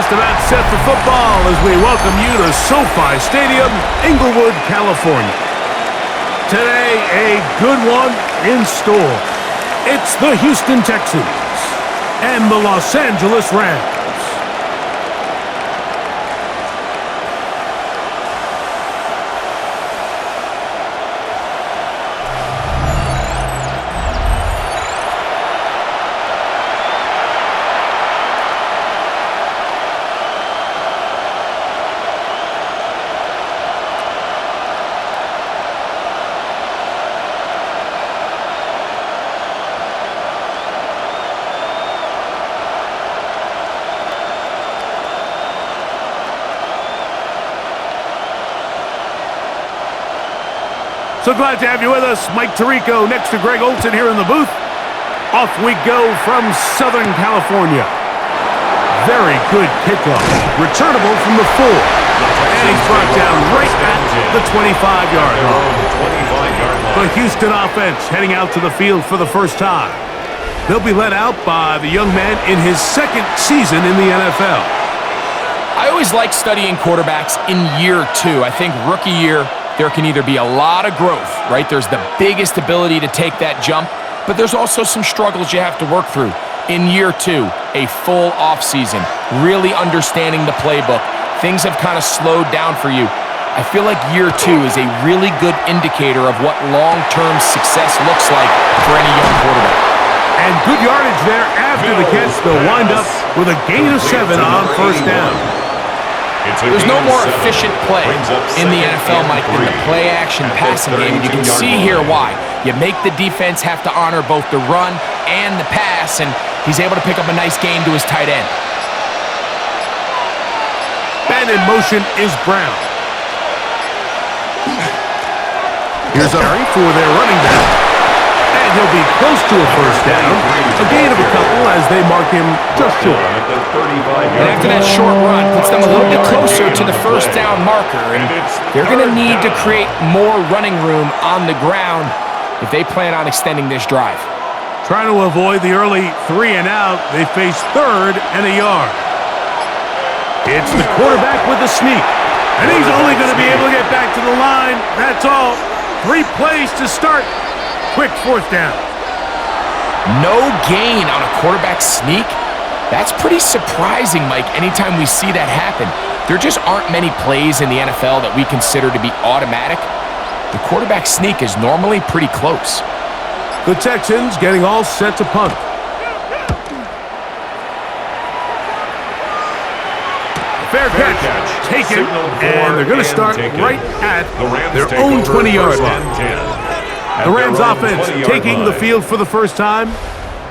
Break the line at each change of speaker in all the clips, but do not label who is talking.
just about set for football as we welcome you to SoFi Stadium, Inglewood, California. Today, a good one in store. It's the Houston Texans and the Los Angeles Rams. So glad to have you with us. Mike Tirico next to Greg Olson here in the booth. Off we go from Southern California. Very good kickoff. Returnable from the 4. And he's brought down right at the 25-yard line. The Houston offense heading out to the field for the first time. They'll be led out by the young man in his second season in the NFL.
I always like studying quarterbacks in year 2. I think rookie year, there can either be a lot of growth, right? There's the biggest ability to take that jump, but there's also some struggles you have to work through. In year 2, a full offseason, really understanding the playbook. Things have kind of slowed down for you. I feel like year 2 is a really good indicator of what long-term success looks like for any young quarterback.
And good yardage there after the catch. They'll wind up with a gain of 7 on first down.
There's no more efficient play in the NFL, Mike, than the play-action passing game. You can see here why. You make the defense have to honor both the run and the pass, and he's able to pick up a nice gain to his tight end.
And in motion is Brown. Here's a carry for their running back. And he'll be close to a first down. A gain of a couple as they mark him just short.
And after that short run, puts them a little bit closer to the first down marker. And they're going to need to create more running room on the ground if they plan on extending this drive.
Trying to avoid the early 3 and out, they face 3rd and a yard. It's the quarterback with the sneak. And he's only going to be able to get back to the line. That's all. 3 plays to start. Quick 4th down.
No gain on a quarterback sneak? That's pretty surprising, Mike, anytime we see that happen. There just aren't many plays in the NFL that we consider to be automatic. The quarterback sneak is normally pretty close.
The Texans getting all set to punt. Fair catch, taken, and they're going to start right at their own 20-yard line. The Rams offense taking the field for the first time.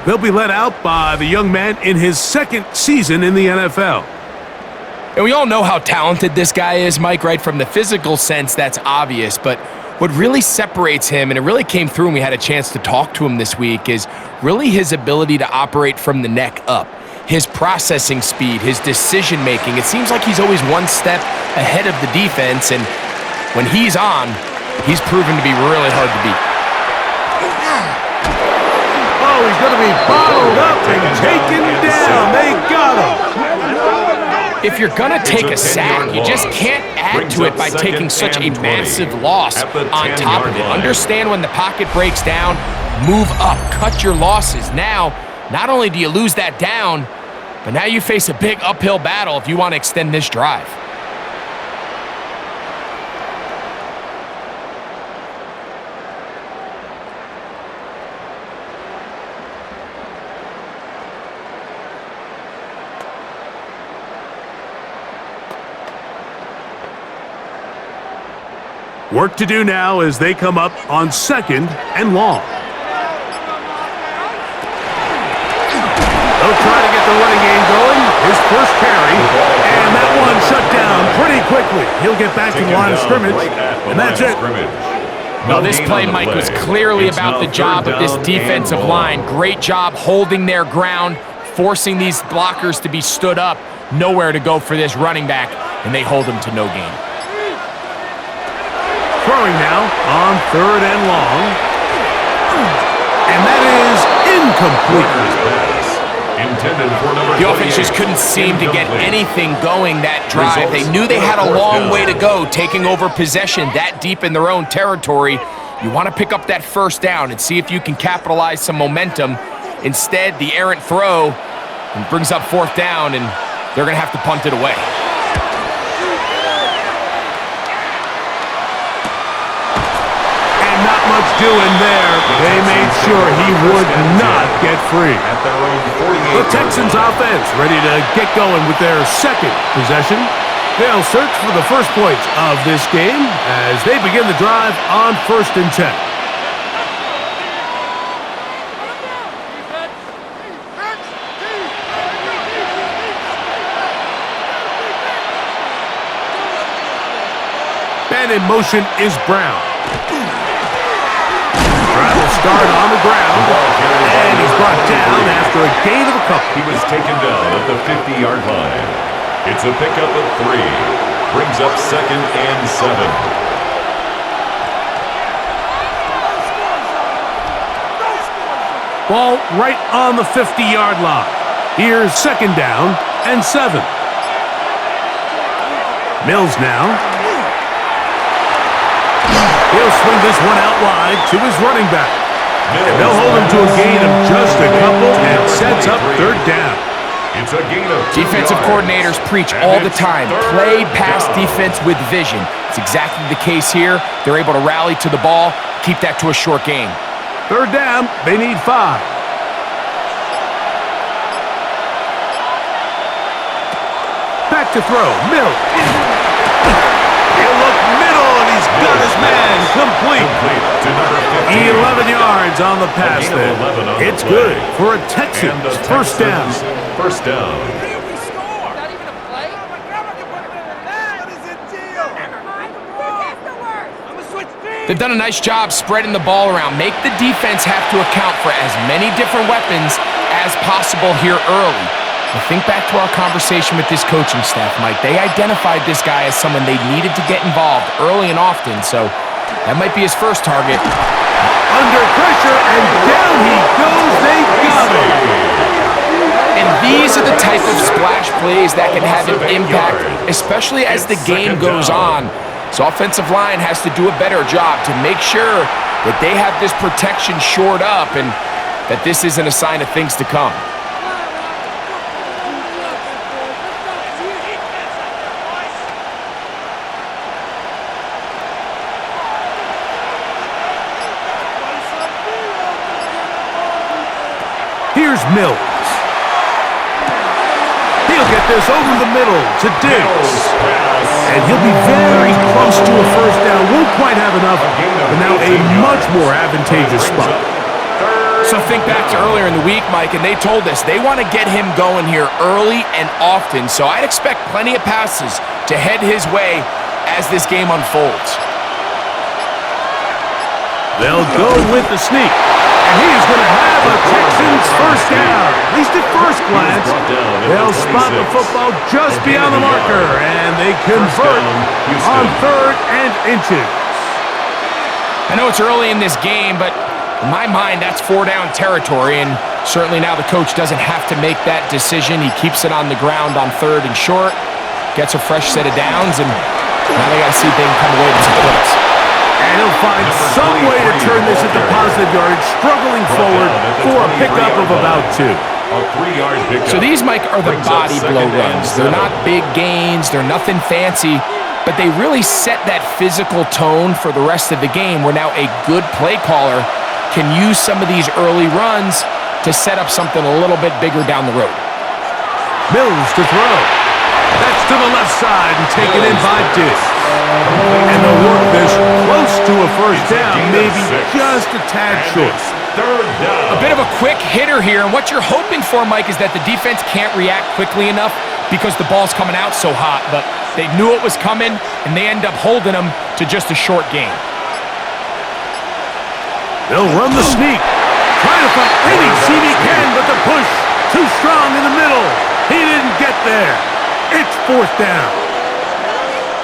They'll be led out by the young man in his second season in the NFL.
And we all know how talented this guy is, Mike, right? From the physical sense, that's obvious. But what really separates him, and it really came through when we had a chance to talk to him this week, is really his ability to operate from the neck up. His processing speed, his decision-making. It seems like he's always one step ahead of the defense, and when he's on, he's proven to be really hard to beat.
Oh, he's going to be bottled up and taken down. They got him.
If you're going to take a sack, you just can't add to it by taking such a massive loss on top of it. Understand when the pocket breaks down, move up, cut your losses. Now, not only do you lose that down, but now you face a big uphill battle if you want to extend this drive.
Work to do now as they come up on 2nd and long. They'll try to get the running game going. His first carry, and that one shut down pretty quickly. He'll get back to the line of scrimmage, and that's it.
Well, this play, Mike, was clearly about the job of this defensive line. Great job holding their ground, forcing these blockers to be stood up. Nowhere to go for this running back, and they hold him to no gain.
Throwing now on 3rd and long. And that is incomplete.
Intended for number
The offense just couldn't seem to get anything going that drive. They knew they had a long way to go, taking over possession that deep in their own territory. You want to pick up that first down and see if you can capitalize some momentum. Instead, the errant throw brings up fourth down, and they're going to have to punt it away.
Not much doing there. They made sure he would not get free. The Texans offense ready to get going with their second possession. They'll search for the first points of this game as they begin the drive on 1st and 10. And in motion is Brown. Start on the ground, and he's brought down after a gain of a couple.
He was taken down at the 50-yard line. It's a pickup of 3. Brings up 2nd and 7.
Ball right on the 50-yard line. Here's 2nd down and 7. Mills now. He'll swing this one out wide to his running back. And they'll hold him to a gain of just a couple and sets up 3rd down.
It's a gain of 2
Defensive
yards.
coordinators preach all the time, play pass defense with vision. It's exactly the case here. They're able to rally to the ball, keep that to a short gain.
3rd down, they need 5. Back to throw, Mills. He'll look middle, and he's got his man complete. 11 yards on the pass there. It's good for a Texans first down.
First down.
They've done a nice job spreading the ball around. Make the defense have to account for as many different weapons as possible here early. I think back to our conversation with this coaching staff, Mike. They identified this guy as someone they needed to get involved early and often, so that might be his first target.
Under pressure, and down he goes. They got him.
And these are the type of splash plays that can have an impact, especially as the game goes on. So offensive line has to do a better job to make sure that they have this protection shored up and that this isn't a sign of things to come.
Here's Mills. He'll get this over the middle to Diggs. And he'll be very close to a first down. Won't quite have enough, but now a much more advantageous spot.
So think back to earlier in the week, Mike, and they told us they want to get him going here early and often. So I'd expect plenty of passes to head his way as this game unfolds.
They'll go with the sneak. And he is going to have a Texans first down. At least at first glance, they'll spot the football just beyond the marker, and they convert on 3rd and inches.
I know it's early in this game, but in my mind, that's 4-down territory, and certainly now the coach doesn't have to make that decision. He keeps it on the ground on 3rd and short, gets a fresh set of downs, and now they got to see if they can come away with some points.
And he'll find some way to turn this into positive yardage, struggling forward for a pickup of about 2.
A 3-yard pickup.
So these, Mike, are the body blow runs. They're not big gains. They're nothing fancy, but they really set that physical tone for the rest of the game where now a good play caller can use some of these early runs to set up something a little bit bigger down the road.
Mills to throw. That's to the left side and taken in by Diggs. And they'll work this close to a first down, maybe just a tad short.
A bit of a quick hitter here, and what you're hoping for, Mike, is that the defense can't react quickly enough because the ball's coming out so hot, but they knew it was coming, and they end up holding them to just a short gain.
They'll run the sneak. Trying to find any seam he can, but the push too strong in the middle. He didn't get there. It's 4th down.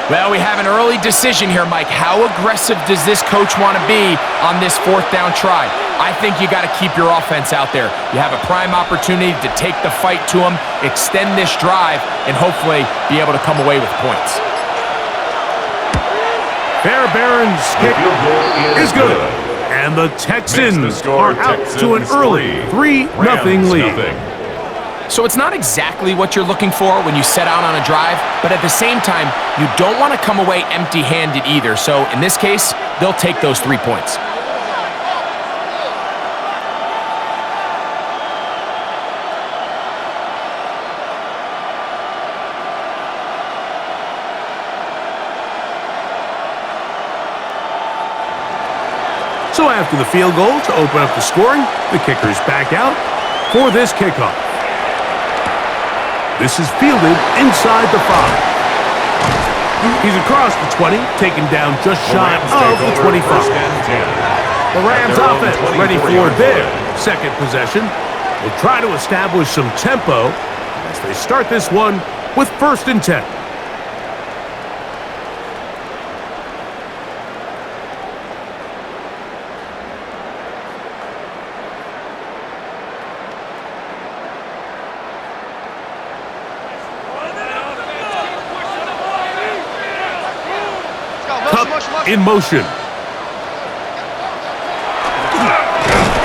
Well, we have an early decision here, Mike. How aggressive does this coach want to be on this 4th down try? I think you got to keep your offense out there. You have a prime opportunity to take the fight to them, extend this drive, and hopefully be able to come away with points.
Fairbairn's kick is good. And the Texans are out to an early 3-0 lead.
So it's not exactly what you're looking for when you set out on a drive, but at the same time, you don't want to come away empty-handed either. So in this case, they'll take those 3 points.
So after the field goal to open up the scoring, the kicker's back out for this kickoff. This is fielded inside the 5. He's across the 20, taken down just shy of the 25. The Rams offense ready for their second possession. Will try to establish some tempo as they start this one with 1st and 10. In motion.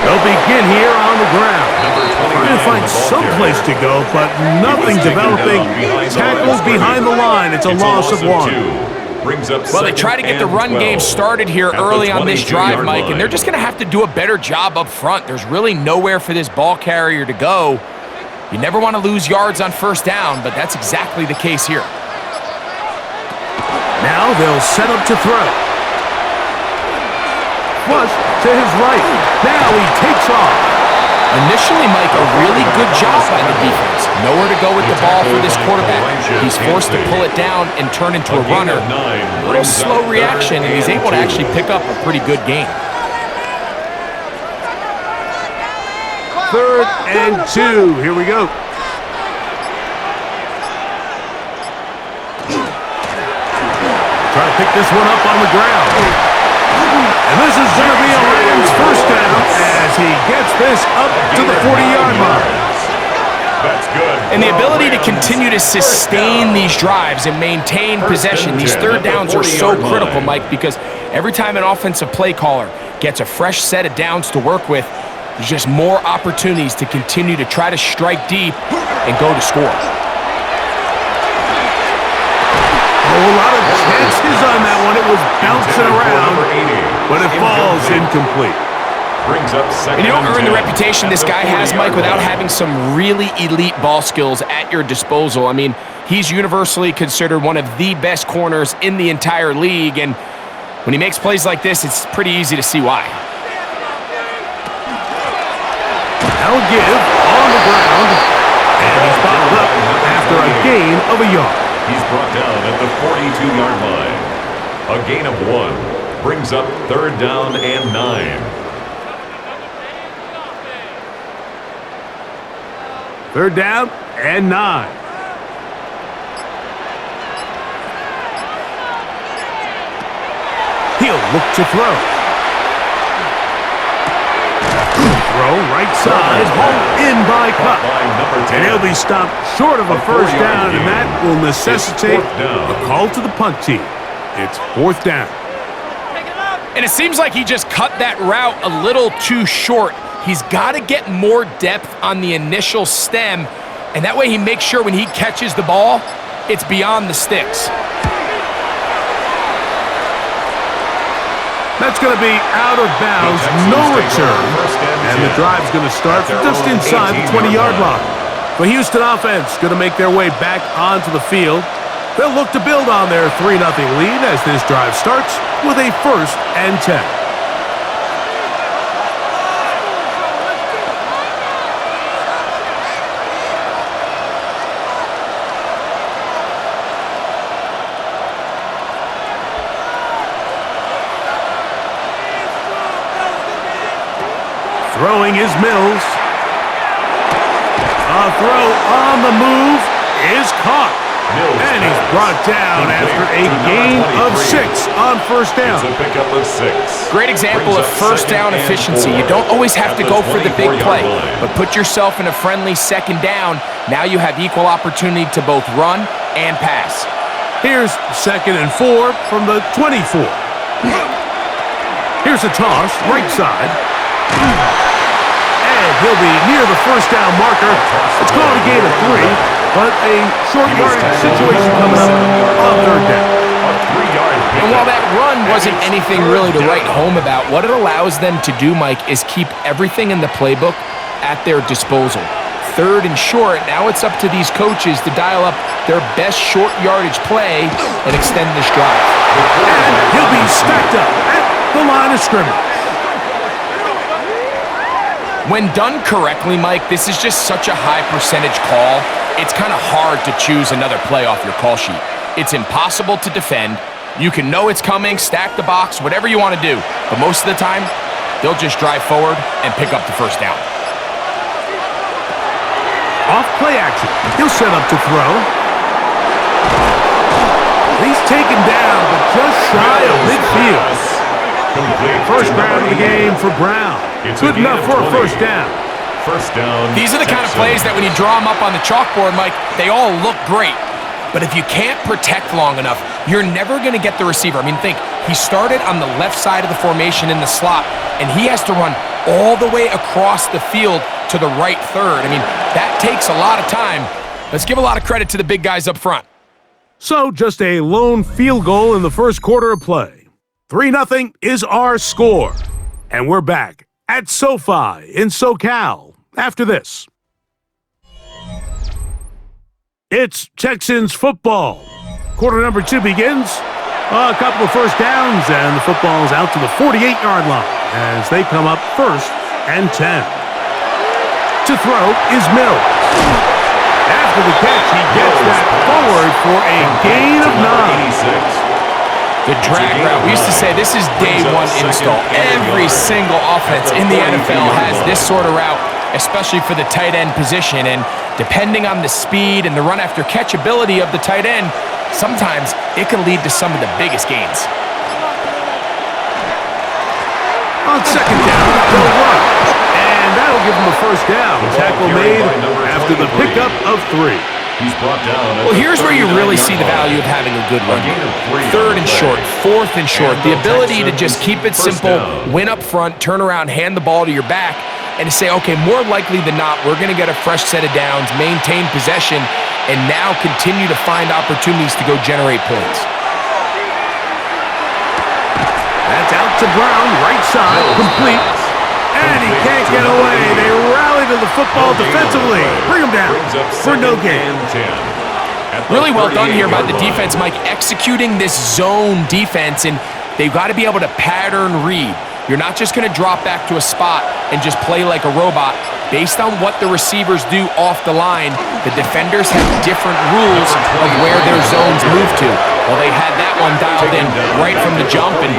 They'll begin here on the ground. Trying to find some place to go, but nothing developing. Tackles behind the line. It's a loss of 1.
Well, they try to get the run game started here early on this drive, Mike, and they're just going to have to do a better job up front. There's really nowhere for this ball carrier to go. You never want to lose yards on 1st down, but that's exactly the case here.
Now they'll set up to throw. Flush to his right. Now he takes off.
Initially, Mike, a really good job by the defense. Nowhere to go with the ball for this quarterback. He's forced to pull it down and turn into a runner. A little slow reaction, and he's able to actually pick up a pretty good gain.
3rd and 2. Here we go. Try to pick this one up on the ground. And this is going to be a Rams 1st down as he gets this up to the 40-yard line.
That's good.
And the ability to continue to sustain these drives and maintain possession, these 3rd downs are so critical, Mike, because every time an offensive play caller gets a fresh set of downs to work with, there's just more opportunities to continue to try to strike deep and go to score.
A lot of chances on that one. It was bouncing around, but it falls incomplete.
And you don't earn the reputation this guy has, Mike, without having some really elite ball skills at your disposal. I mean, he's universally considered one of the best corners in the entire league, and when he makes plays like this, it's pretty easy to see why.
Now give on the ground, and he's popped up after a gain of a yard.
He's brought down at the 42-yard line. A gain of 1 brings up 3rd down and 9.
3rd down and 9. He'll look to throw. Throw right side, home in by Cup. And he'll be stopped short of a 1st down, and that will necessitate a call to the punt team. It's 4th down.
And it seems like he just cut that route a little too short. He's got to get more depth on the initial stem, and that way he makes sure when he catches the ball, it's beyond the sticks.
That's going to be out of bounds, no return, and the drive's going to start just inside the 20-yard line. The Houston offense going to make their way back onto the field. They'll look to build on their 3-0 lead as this drive starts with a 1st and 10. Throwing is Mills. A throw on the move is caught. And he's brought down after a gain of 6 on first down.
It's a pickup of 6.
Great example of first down efficiency. You don't always have to go for the big play, but put yourself in a friendly second down. Now you have equal opportunity to both run and pass.
Here's 2nd and 4 from the 24. Here's a toss, right side. And he'll be near the first down marker. It's called a gain of 3, but a short yardage situation coming up on third down.
And while that run wasn't anything really to write home about, what it allows them to do, Mike, is keep everything in the playbook at their disposal. 3rd and short, now it's up to these coaches to dial up their best short yardage play and extend this drive.
And he'll be stacked up at the line of scrimmage.
When done correctly, Mike, this is just such a high percentage call. It's kind of hard to choose another play off your call sheet. It's impossible to defend. You can know it's coming, stack the box, whatever you want to do. But most of the time, they'll just drive forward and pick up the first down.
Off play action. He'll set up to throw. He's taken down, but just shy of midfield. First down of the game for Brown. Good enough for a first down.
First down.
These are the kind of plays that when you draw them up on the chalkboard, Mike, they all look great. But if you can't protect long enough, you're never going to get the receiver. I mean, think, he started on the left side of the formation in the slot, and he has to run all the way across the field to the right third. I mean, that takes a lot of time. Let's give a lot of credit to the big guys up front.
So just a lone field goal in the first quarter of play. 3-0 is our score. And we're back at SoFi in SoCal after this. It's Texans football. Quarter number 2 begins. A couple of first downs, and the football is out to the 48-yard line as they come up 1st and 10. To throw is Mills. After the catch, he gets that forward for a gain of 9.
The drag route. We used to say this is day 1 install. Every single offense in the NFL has this sort of route, especially for the tight end position. And depending on the speed and the run after catch ability of the tight end, sometimes it can lead to some of the biggest gains.
On second down, they'll run. And that'll give him a first down. Tackle made after the pickup of 3.
He's brought down.
Well, here's where you really see the value of having a good run game. 3rd and short, 4th and short. The ability to just keep it simple, win up front, turn around, hand the ball to your back, and to say, okay, more likely than not, we're going to get a fresh set of downs, maintain possession, and now continue to find opportunities to go generate points.
That's out to Brown, right side, complete. And he can't get away. They rally to the football defensively. Bring him down for no gain.
Really well done here by the defense, Mike, executing this zone defense, and they've got to be able to pattern read. You're not just going to drop back to a spot and just play like a robot. Based on what the receivers do off the line, the defenders have different rules of where their zones move to. Well, they had that one dialed in right from the jump, and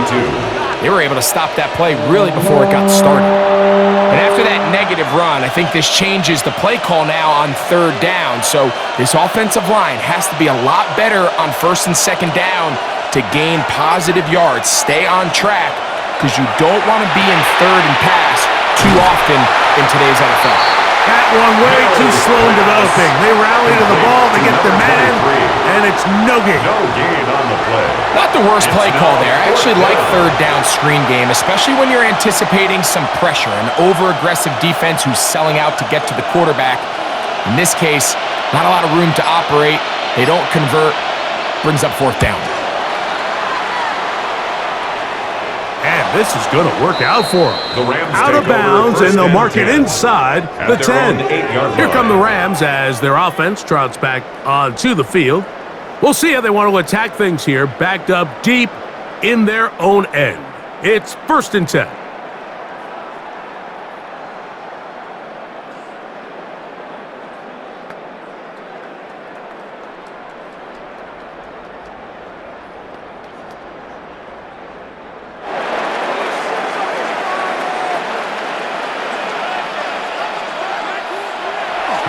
they were able to stop that play really before it got started. And after that negative run, I think this changes the play call now on 3rd down. So this offensive line has to be a lot better on 1st and 2nd down to gain positive yards. Stay on track, because you don't want to be in 3rd and pass too often in today's NFL.
That one way too slow in developing. They rally to the ball, they get the man, and it's no gain.
No gain on the play.
Not the worst play call there. I actually like 3rd down screen game, especially when you're anticipating some pressure, an over-aggressive defense who's selling out to get to the quarterback. In this case, not a lot of room to operate. They don't convert. Brings up 4th down.
And this is going to work out for them.
The Rams
out of bounds, and they'll mark it inside the 10. Here come the Rams as their offense trots back onto the field. We'll see how they want to attack things here, backed up deep in their own end. It's 1st and 10.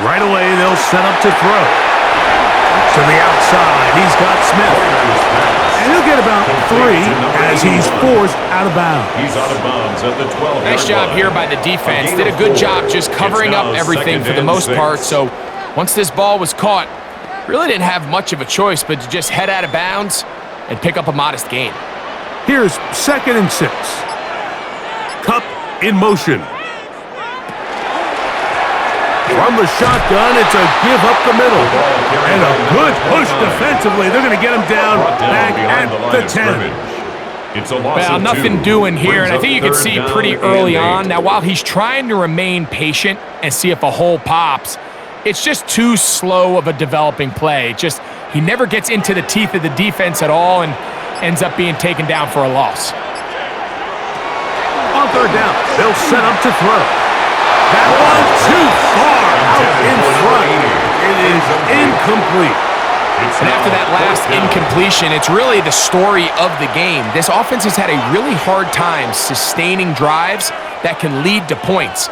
Right away, they'll set up to throw. To the outside, he's got Smith. And he'll get about 3 as he's forced out of bounds.
He's out of bounds at the 12-yard line.
Nice job here by the defense. Did a good job just covering up everything for the most part. So once this ball was caught, really didn't have much of a choice but to just head out of bounds and pick up a modest gain.
Here's 2nd and 6. Cup in motion. From the shotgun, it's a give up the middle. And a good push defensively. They're going to get him down back at the 10.
It's a loss
Well,
of
nothing
2.
doing here, and I
Brings
think you
up
can see
third
pretty
down
early
and
on.
8.
Now, while he's trying to remain patient and see if a hole pops, it's just too slow of a developing play. He never gets into the teeth of the defense at all and ends up being taken down for a loss.
On 3rd down, they'll set up to throw. That one too far out in front. It is incomplete.
And after that last incompletion, it's really the story of the game. This offense has had a really hard time sustaining drives that can lead to points.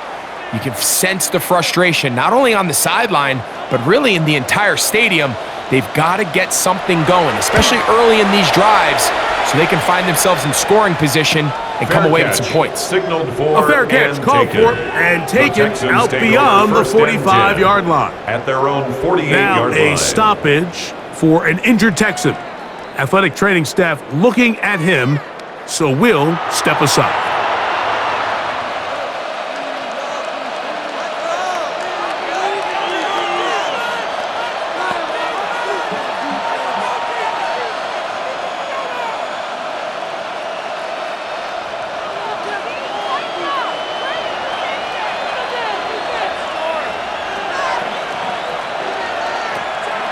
You can sense the frustration, not only on the sideline, but really in the entire stadium. They've got to get something going, especially early in these drives, so they can find themselves in scoring position and come away with some points.
Signaled for
A fair catch called for and taken out beyond the 45-yard line.
At their own 48-yard
Now
line.
a stoppage for an injured Texan. Athletic training staff looking at him, so we'll step aside.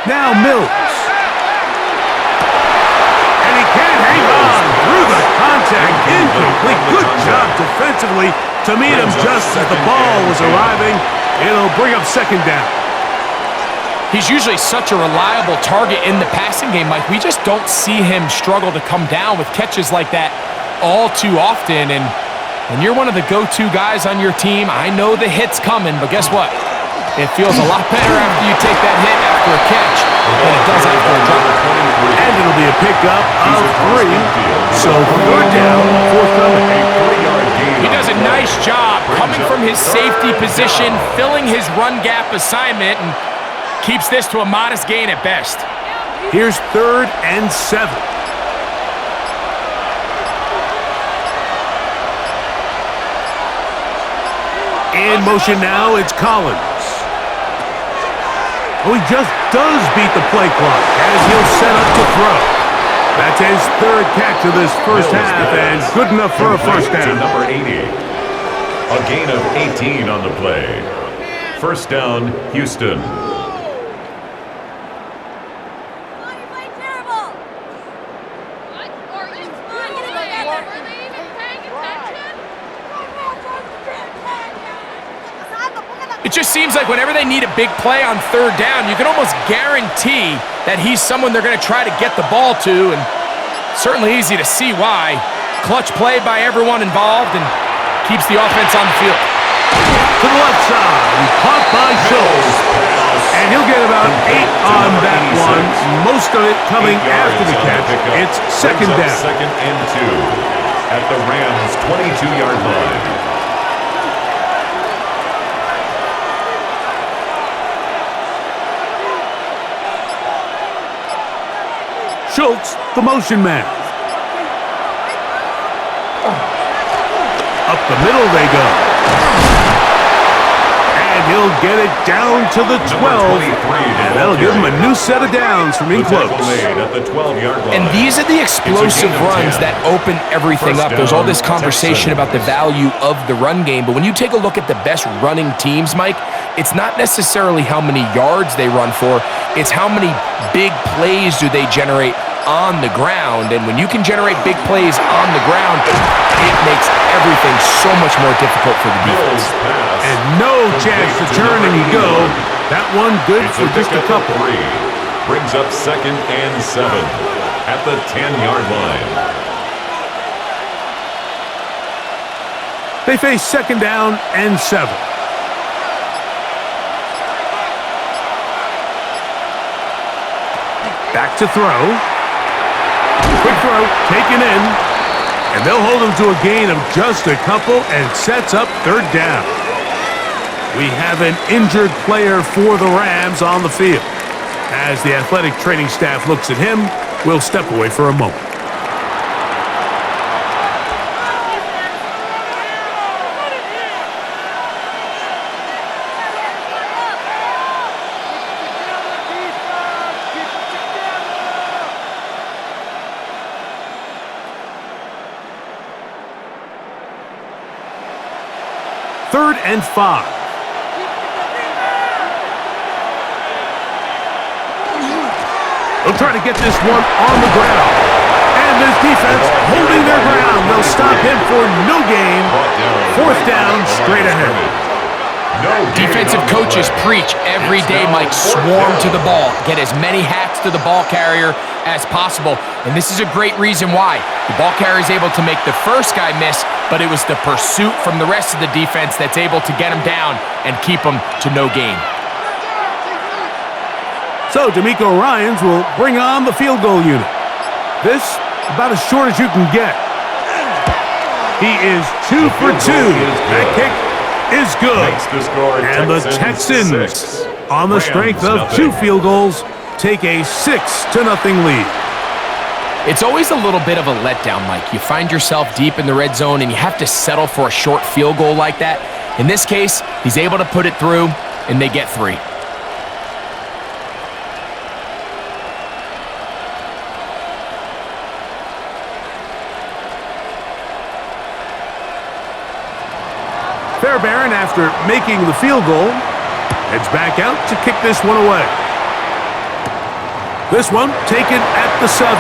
Now Mills. And he can't hang on through the contact. Incomplete. Good job defensively to meet him just as the ball was arriving. It'll bring up 2nd down.
He's usually such a reliable target in the passing game, Mike. We just don't see him struggle to come down with catches like that all too often. And you're one of the go-to guys on your team. I know the hit's coming, but guess what? It feels a lot better after you take that hit after a catch than it does after a drop.
And it'll be a pickup of 3. So 3rd down, forthcoming.
He does a nice job coming from his safety position, filling his run gap assignment, and keeps this to a modest gain at best.
Here's 3rd and 7. In motion now, it's Collins. Oh, he just does beat the play clock as he'll set up to throw. That's his 3rd catch of this first half, and good enough for a first down.
Number 80. A gain of 18 on the play. First down, Houston.
It just seems like whenever they need a big play on 3rd down, you can almost guarantee that he's someone they're going to try to get the ball to, and certainly easy to see why. Clutch play by everyone involved and keeps the offense on the field.
To the left side, caught by Schultz. And he'll get about 8 on that one, most of it coming after the catch. It's 2nd down.
2nd and 2 at the Rams' 22-yard line.
Schultz, the motion man. Up the middle they go. And he'll get it down to the 12. And that'll give him a new set of downs from in close.
And these are the explosive runs that open everything up. There's all this conversation about the value of the run game, but when you take a look at the best running teams, Mike, it's not necessarily how many yards they run for, it's how many big plays do they generate on the ground. And when you can generate big plays on the ground, it makes everything so much more difficult for the defense.
And no chance to turn and go. That one good for just a couple.
Brings up 2nd and 7 at the 10-yard line.
They face 2nd down and 7. Back to throw. Quick throw, taken in. And they'll hold him to a gain of just a couple and sets up third down. We have an injured player for the Rams on the field. As the athletic training staff looks at him, we'll step away for a moment. Third and 5. They'll try to get this one on the ground. And this defense holding their ground. They'll stop him for no gain. Fourth down, straight ahead.
Defensive coaches preach every day, Mike, swarm to the ball. Get as many hats to the ball carrier as possible. And this is a great reason why. The ball carrier is able to make the first guy miss, but it was the pursuit from the rest of the defense that's able to get him down and keep him to no gain.
So DeMeco Ryans will bring on the field goal unit. This about as short as you can get. He is 2 for 2. That kick is good. And the Texans, on the strength of 2 field goals, take a 6-0 lead.
It's always a little bit of a letdown, Mike. You find yourself deep in the red zone and you have to settle for a short field goal like that. In this case, he's able to put it through and they get 3.
Fairbairn, after making the field goal, heads back out to kick this one away. This one taken at the 7.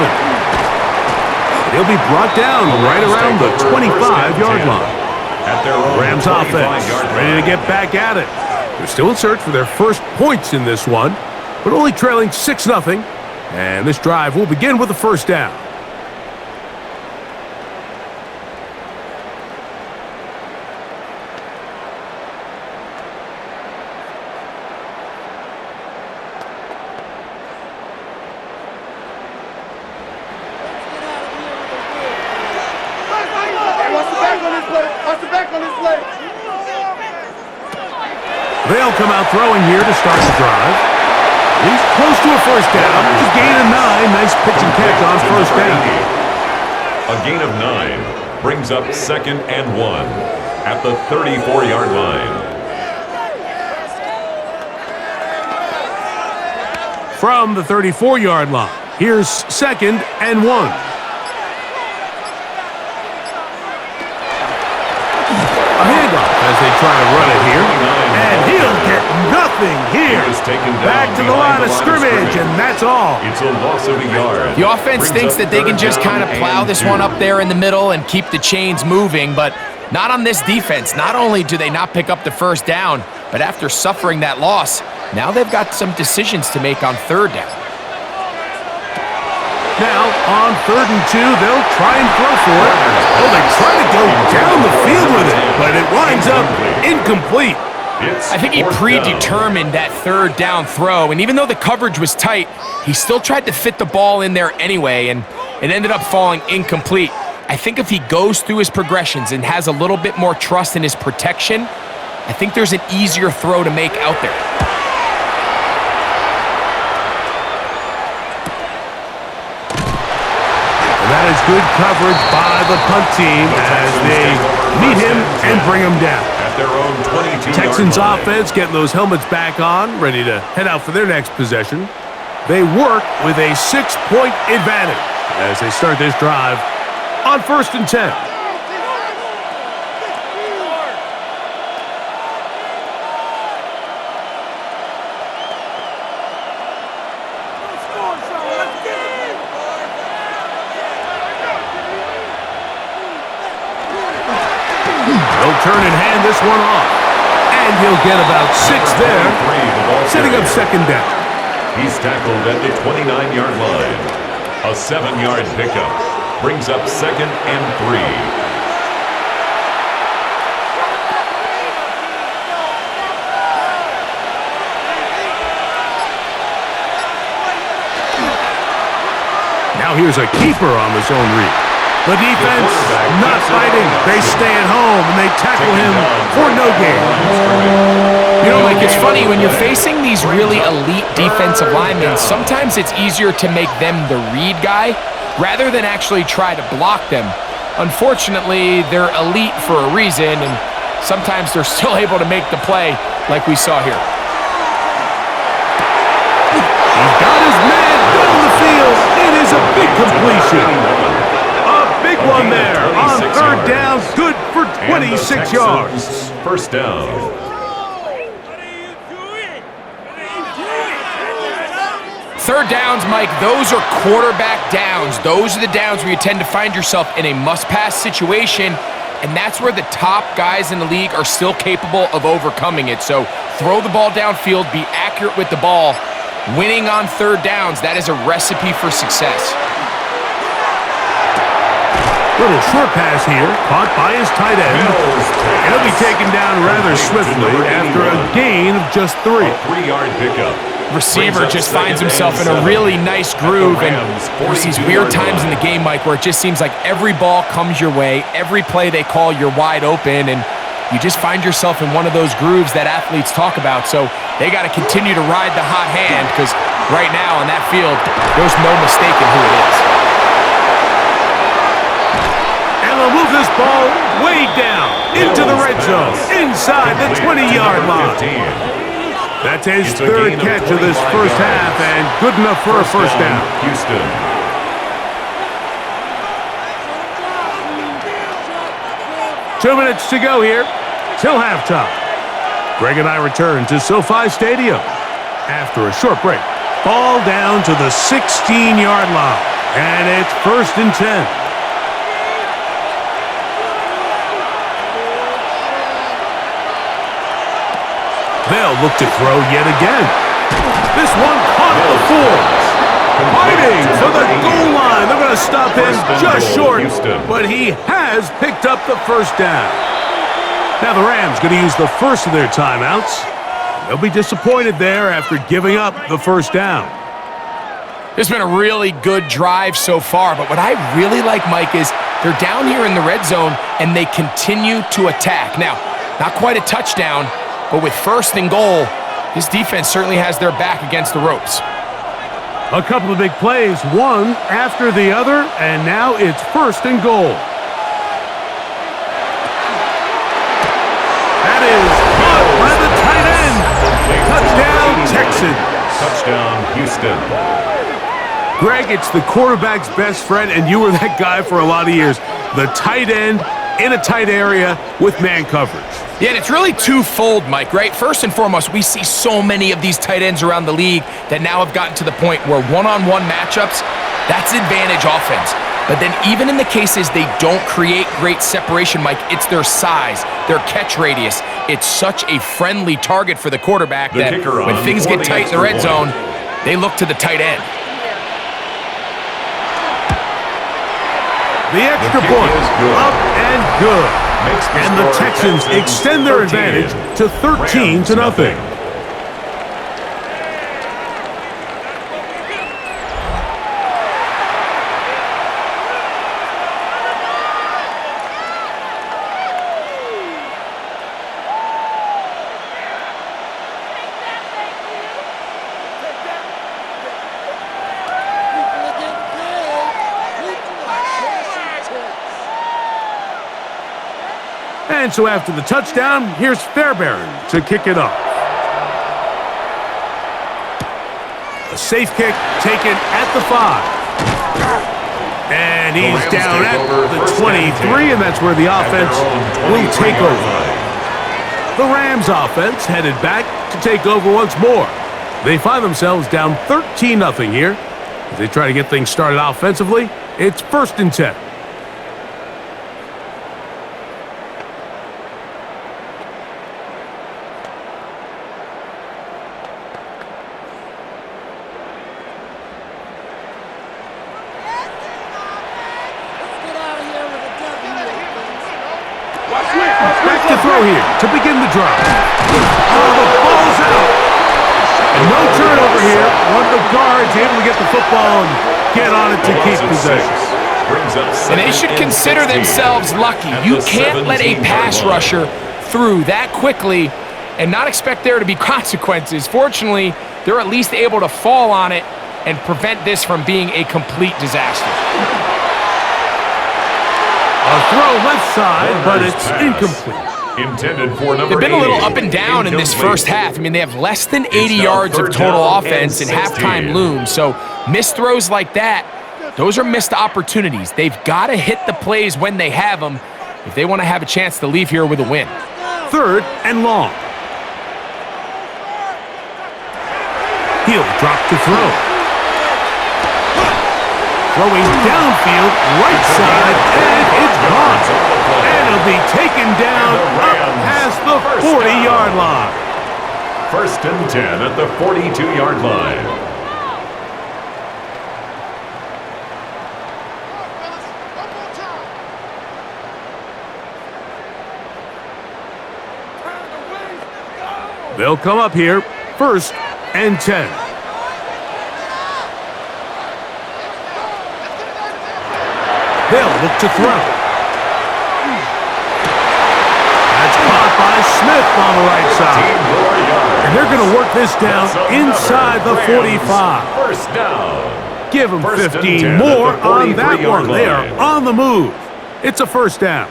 He'll be brought down right around the 25-yard line. Rams offense ready to get back at it. They're still in search for their first points in this one, but only trailing 6-0. And this drive will begin with a first down. They'll come out throwing here to start the drive. He's close to a first down. Just gain of 9. Nice pitch and catch on first down.
A gain of 9 brings up 2nd and 1 at the 34-yard line.
From the 34-yard line, here's 2nd and 1. A handoff as they try to run it here. And he'll get nothing here. Back to the line of scrimmage, and that's all.
It's a loss of a yard.
The offense thinks that they can just kind of plow this one up there in the middle and keep the chains moving, but not on this defense. Not only do they not pick up the first down, but after suffering that loss, now they've got some decisions to make on third down.
Now, on 3rd and 2, they'll try and throw for it. Well, they try to go down the field with it, but it winds up incomplete.
I think he predetermined that third down throw, and even though the coverage was tight, he still tried to fit the ball in there anyway, and it ended up falling incomplete. I think if he goes through his progressions and has a little bit more trust in his protection, I think there's an easier throw to make out there.
That is good coverage by the punt team as they meet him and bring him down.
At their own 22-yard
Texans
line.
offense getting those helmets back on, ready to head out for their next possession. They work with a 6-point advantage as they start this drive on 1st and 10. They'll turn and hand this one off. And he'll get about 6 there, setting up 2nd down.
He's tackled at the 29-yard line. A 7-yard pickup brings up 2nd and 3.
here's a keeper on the zone read. The defense not fighting. They stay at home, and they tackle him for no gain.
You know, Mike, it's funny, when you're facing these really elite defensive linemen, sometimes it's easier to make them the read guy rather than actually try to block them. Unfortunately, they're elite for a reason, and sometimes they're still able to make the play like we saw here.
He's got his man down the field. It is a big completion. A big one there on third down. Good for 26 yards.
First down.
Third downs, Mike, those are quarterback downs. Those are the downs where you tend to find yourself in a must-pass situation, and that's where the top guys in the league are still capable of overcoming it. So throw the ball downfield, be accurate with the ball. Winning on third downs, that is a recipe for success.
Little short pass here, caught by his tight end. He'll be taken down rather swiftly after a gain of just 3.
A 3-yard pickup.
Receiver just finds himself in a really nice groove, and there's these weird times in the game, Mike, where it just seems like every ball comes your way, every play they call, you're wide open, and you just find yourself in one of those grooves that athletes talk about. So they got to continue to ride the hot hand, because right now on that field, there's no mistaking who it is.
And they'll move this ball way down into the red zone, inside the 20-yard line. That's his third catch of this first half, and good enough for a first down.
Houston.
Two minutes to go here till halftime. Greg and I return to SoFi Stadium after a short break. Ball down to the 16-yard line, and it's 1st and 10. They'll look to throw yet again. This one caught at the 4. Fighting for the goal line. They're going to stop him just short, but he has picked up the first down. Now the Rams going to use the first of their timeouts. They'll be disappointed there after giving up the first down.
It's been a really good drive so far, but what I really like, Mike, is they're down here in the red zone, and they continue to attack. Now, not quite a touchdown, but with 1st and goal, this defense certainly has their back against the ropes.
A couple of big plays, one after the other, and now it's 1st and goal. That is caught by the tight end. Touchdown, Texans.
Touchdown, Houston.
Greg, it's the quarterback's best friend, and you were that guy for a lot of years. The tight end in a tight area with man coverage.
Yeah, and it's really twofold, Mike, right? First and foremost, we see so many of these tight ends around the league that now have gotten to the point where one-on-one matchups, that's advantage offense. But then even in the cases they don't create great separation, Mike, it's their size, their catch radius. It's such a friendly target for the quarterback that when things get tight in the red zone, they look to the tight end.
The extra point, up and good. And the Texans extend their advantage to 13-0. And so after the touchdown, here's Fairbairn to kick it off. A safe kick taken at the 5. And he's down at the 23, and that's where the offense will take over. The Rams offense headed back to take over once more. They find themselves down 13-0 here. As they try to get things started offensively, it's 1st and 10. Back to throw here to begin the drive. Oh, the ball's out. And no turnover here. One of the guards able to get the football and get on it to keep possession.
And they should consider themselves lucky. You can't let a pass rusher through that quickly and not expect there to be consequences. Fortunately, they're at least able to fall on it and prevent this from being a complete disaster.
A throw left side, but it's incomplete.
Intended for number
They've been a little
80.
up and down in this first half. I mean, they have less than 80 yards of total offense and halftime looms. So missed throws like that, those are missed opportunities. They've got to hit the plays when they have them if they want to have a chance to leave here with a win.
3rd and long. He'll drop to throw. Throwing downfield, right side, and it's gone. And it'll be taken down up past the 40-yard line.
1st and 10 at the 42-yard line.
They'll come up here, 1st and 10. They'll look to throw. That's caught by Smith on the right side. And they're going to work this down inside the 45.
1st down.
Give them 15 more on that one. They are on the move. It's a 1st down.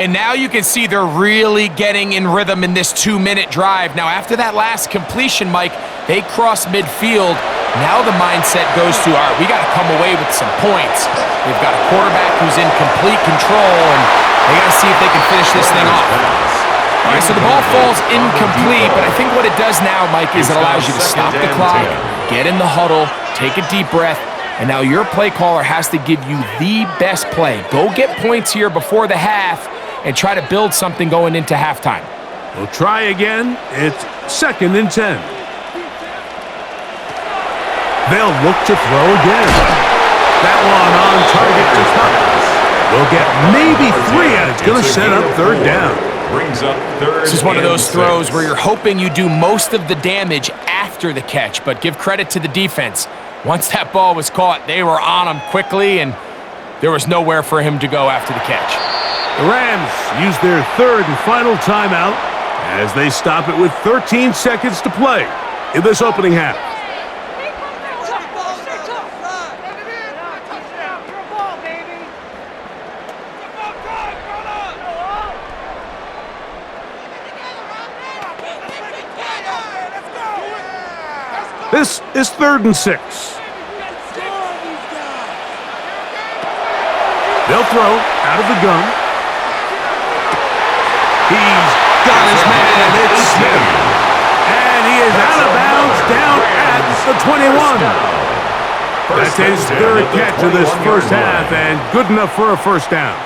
And now you can see they're really getting in rhythm in this 2-minute drive. Now, after that last completion, Mike, they cross midfield. Now the mindset goes to, all right, we got to come away with some points. They've got a quarterback who's in complete control, and they got to see if they can finish this thing off. All right, so the ball falls incomplete, but I think what it does now, Mike, is it allows you to stop the clock, get in the huddle, take a deep breath, and now your play caller has to give you the best play. Go get points here before the half and try to build something going into halftime.
We'll try again. It's 2nd and 10. They'll look to throw again. That one on target to Cousins. They'll get maybe 3, and it's going to set up 3rd down.
Brings up 3rd.
This is one of those throws where you're hoping you do most of the damage after the catch, but give credit to the defense. Once that ball was caught, they were on him quickly, and there was nowhere for him to go after the catch.
The Rams use their 3rd and final timeout as they stop it with 13 seconds to play in this opening half. This is 3rd and 6. They'll throw out of the gun. He's got his man. It's Smith. And he is out of bounds down at the 21. That's his 3rd catch of this first half, and good enough for a 1st down.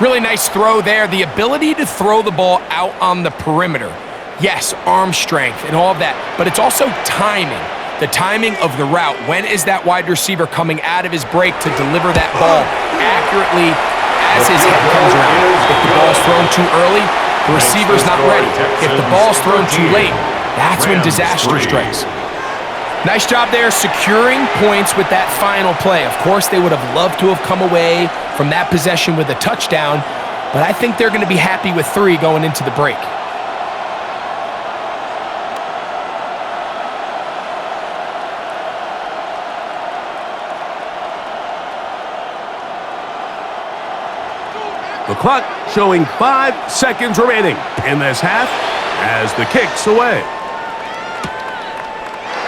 Really nice throw there. The ability to throw the ball out on the perimeter. Yes, arm strength and all of that, but it's also timing. The timing of the route. When is that wide receiver coming out of his break to deliver that ball accurately as his head comes around? If the ball's thrown too early, the receiver's not ready. If the ball's thrown too late, that's when disaster strikes. Nice job there securing points with that final play. Of course, they would have loved to have come away from that possession with a touchdown, but I think they're going to be happy with 3 going into the break.
The clock showing 5 seconds remaining in this half as the kick's away.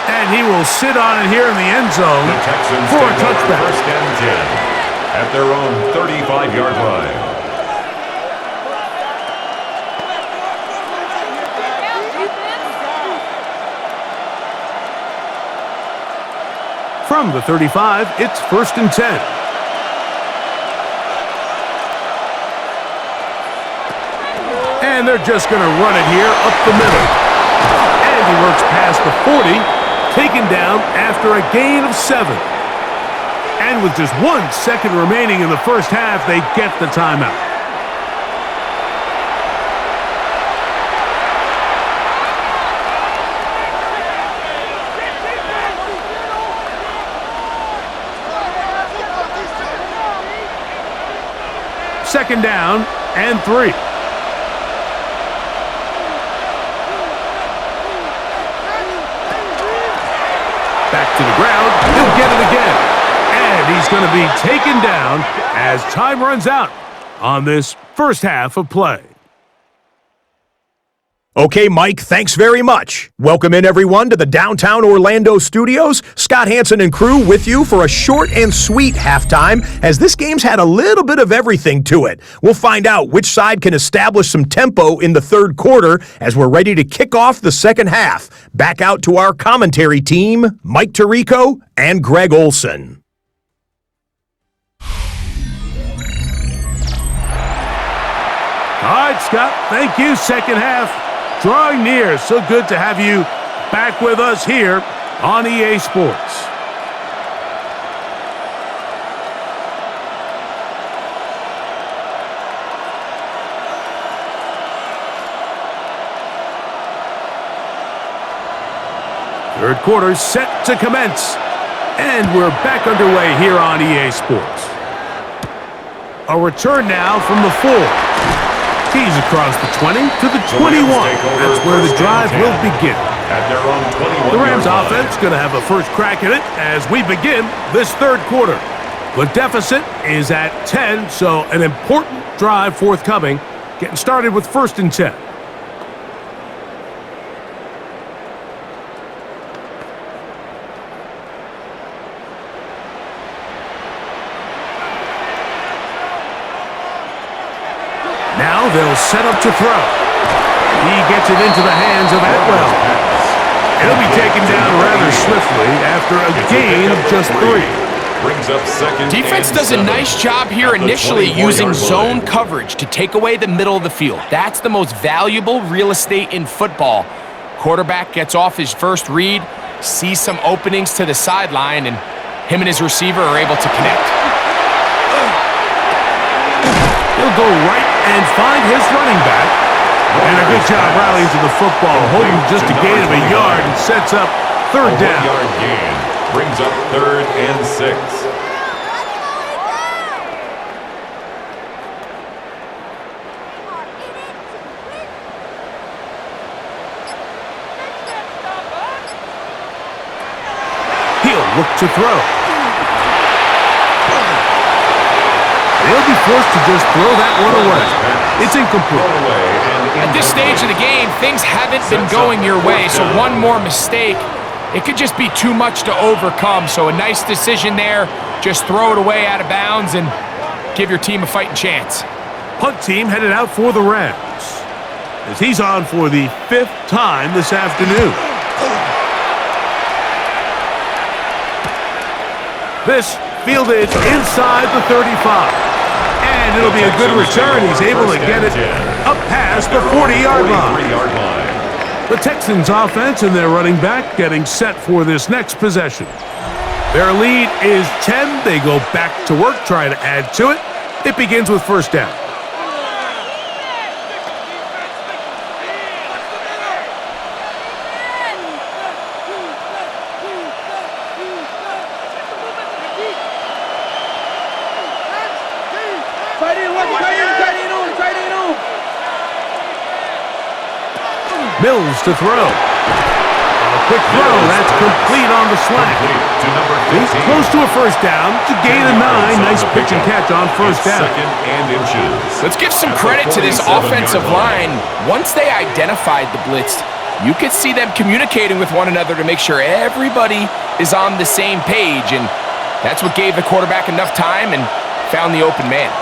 And he will sit on it here in the end zone
The Texans
for a
take over
touchback.
1st and 10 at their own 35-yard line.
From the 35, it's 1st and 10. And they're just going to run it here up the middle. And he works past the 40, taken down after a gain of 7. And with just 1 second remaining in the first half, they get the timeout. second down and 3. Back to the ground. He'll get it again. And he's going to be taken down as time runs out on this first half of play.
Okay, Mike, thanks very much. Welcome in, everyone, to the downtown Orlando studios. Scott Hansen and crew with you for a short and sweet halftime, as this game's had a little bit of everything to it. We'll find out which side can establish some tempo in the third quarter as we're ready to kick off the second half. Back out to our commentary team, Mike Tirico and Greg Olson.
All right, Scott, thank you. Second half drawing near. So good to have you back with us here on EA Sports. Third quarter set to commence. And we're back underway here on EA Sports. A return now from the 4. He's across the 20 to the 21. That's where the drive will begin.
At their own 21.
The Rams offense going to have a first crack at it as we begin this third quarter. The deficit is at 10, so an important drive forthcoming. Getting started with 1st and 10. Now they'll set up to throw. He gets it into the hands of Atwell. He'll be taken down rather swiftly after a gain of just 3.
Brings up second.
Defense does a nice job here initially using zone coverage to take away the middle of the field. That's the most valuable real estate in football. Quarterback gets off his first read, sees some openings to the sideline, and him and his receiver are able to connect.
He'll go right and find his running back. And a good job rallying to the football, holding just a gain of a yard and sets up third down.
1-yard gain brings up 3rd and 6.
He'll look to throw. They'll be forced to just throw that one away. It's incomplete.
At this stage of the game, things haven't been going your way, so one more mistake, it could just be too much to overcome. So a nice decision there. Just throw it away out of bounds and give your team a fighting chance.
Punt team headed out for the Rams, as he's on for the 5th time this afternoon. This fielded inside the 35. And it'll be a good return. He's able to get it up past the 40-yard line. The Texans offense and their running back getting set for this next possession. Their lead is 10. They go back to work, try to add to it. It begins with 1st down. Mills to throw. A quick throw. That's complete on the slant. He's close to a 1st down. To gain a 9. Nice pitch and catch on 1st down.
Let's give some credit to this offensive line. Once they identified the blitz, you could see them communicating with one another to make sure everybody is on the same page. And that's what gave the quarterback enough time and found the open man.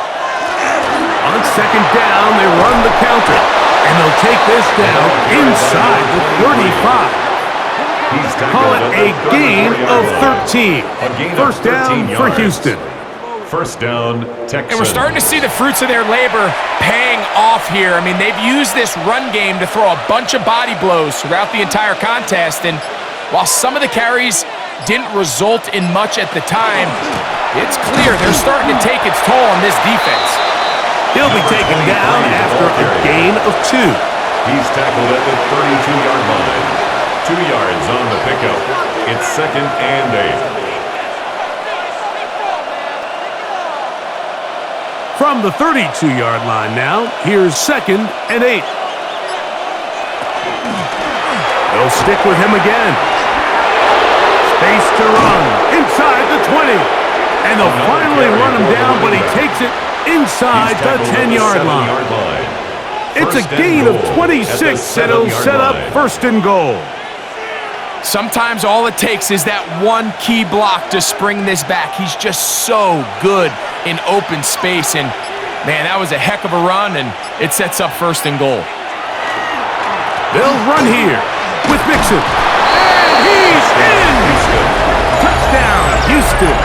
On 2nd down, they run the counter. And they'll take this down inside the 35. Call it a gain of 13. 1st down for Houston.
1st down, Texans.
And we're starting to see the fruits of their labor paying off here. I mean, they've used this run game to throw a bunch of body blows throughout the entire contest. And while some of the carries didn't result in much at the time, it's clear they're starting to take its toll on this defense.
He'll be taken down after a gain of 2.
He's tackled at the 32-yard line. 2 yards on the pickup. It's 2nd and 8.
From the 32-yard line now, here's 2nd and 8. They'll stick with him again. Space to run inside the 20. And they'll finally run him down, but he takes it inside the 10-yard line. It's a gain of 26, and it'll set up 1st and goal.
Sometimes all it takes is that one key block to spring this back. He's just so good in open space, and man, that was a heck of a run, and it sets up 1st and goal.
They'll run here with Mixon, and he's in! Touchdown, Houston!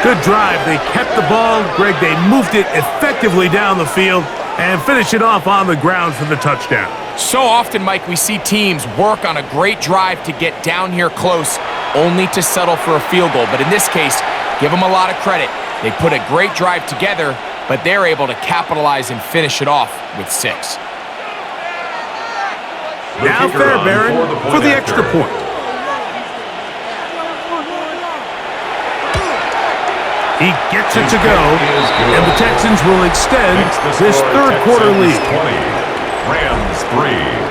Good drive. They kept the ball. Greg, they moved it effectively down the field and finish it off on the ground for the touchdown.
So often, Mike, we see teams work on a great drive to get down here close, only to settle for a field goal. But in this case, give them a lot of credit. They put a great drive together, but they're able to capitalize and finish it off with 6.
Now Fairbairn for the extra point. He gets it to go, and the Texans will extend this third-quarter lead.
20, Rams 3.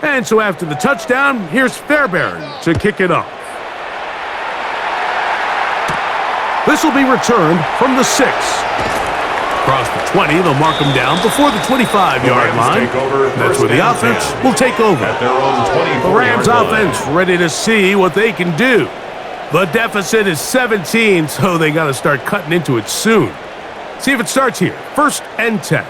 And so after the touchdown, here's Fairbairn to kick it off. This will be returned from the 6. Across the 20, they'll mark him down before the 25-yard line. That's where the offense will take over. The Rams offense ready to see what they can do. The deficit is 17, so they got to start cutting into it soon. See if it starts here. 1st and 10.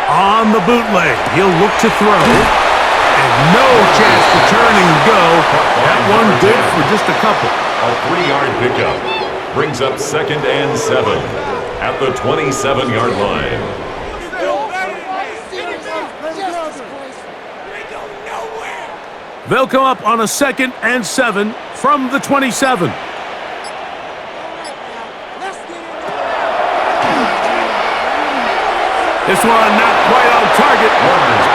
On the bootleg, he'll look to throw. And no chance to turn and go. That one good for just a couple.
A 3-yard pickup brings up 2nd and 7 at the 27-yard line.
They'll come up on a 2nd and 7 from the 27. This one not quite on target.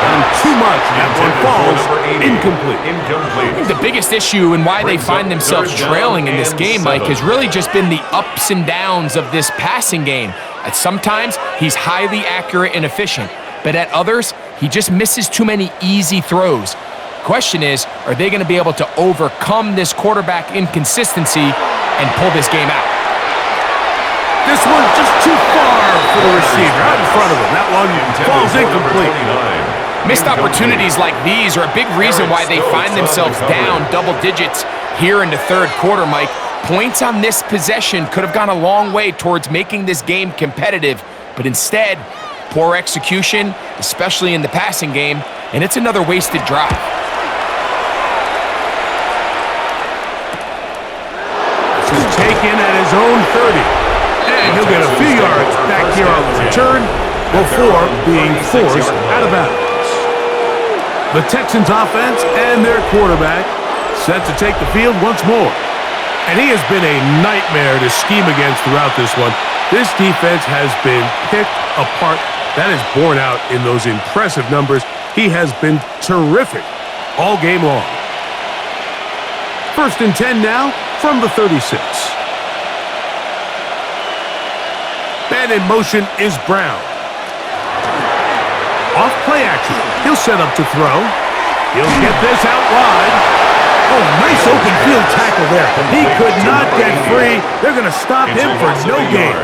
And too much. That one falls incomplete.
I think the biggest issue and why they find themselves trailing in this game, Mike, has really just been the ups and downs of this passing game. At sometimes, he's highly accurate and efficient, but at others, he just misses too many easy throws. Question is, are they going to be able to overcome this quarterback inconsistency and pull this game out?
This one's just too far for the receiver. Out in front of him. That one falls incomplete.
Missed opportunities like these are a big reason why they find themselves down double digits here in the third quarter, Mike. Points on this possession could have gone a long way towards making this game competitive, but instead, poor execution, especially in the passing game, and it's another wasted drive.
This is taken at his own 30. And he'll get a few yards back here on the return before being forced out of bounds. The Texans offense and their quarterback set to take the field once more. And he has been a nightmare to scheme against throughout this one. This defense has been picked apart. That is borne out in those impressive numbers. He has been terrific all game long. 1st and 10 now from the 36. And in motion is Brown. Off play action. He'll set up to throw. He'll get this out wide. Oh, nice open field tackle there. He could not get free. They're going to stop him for no gain.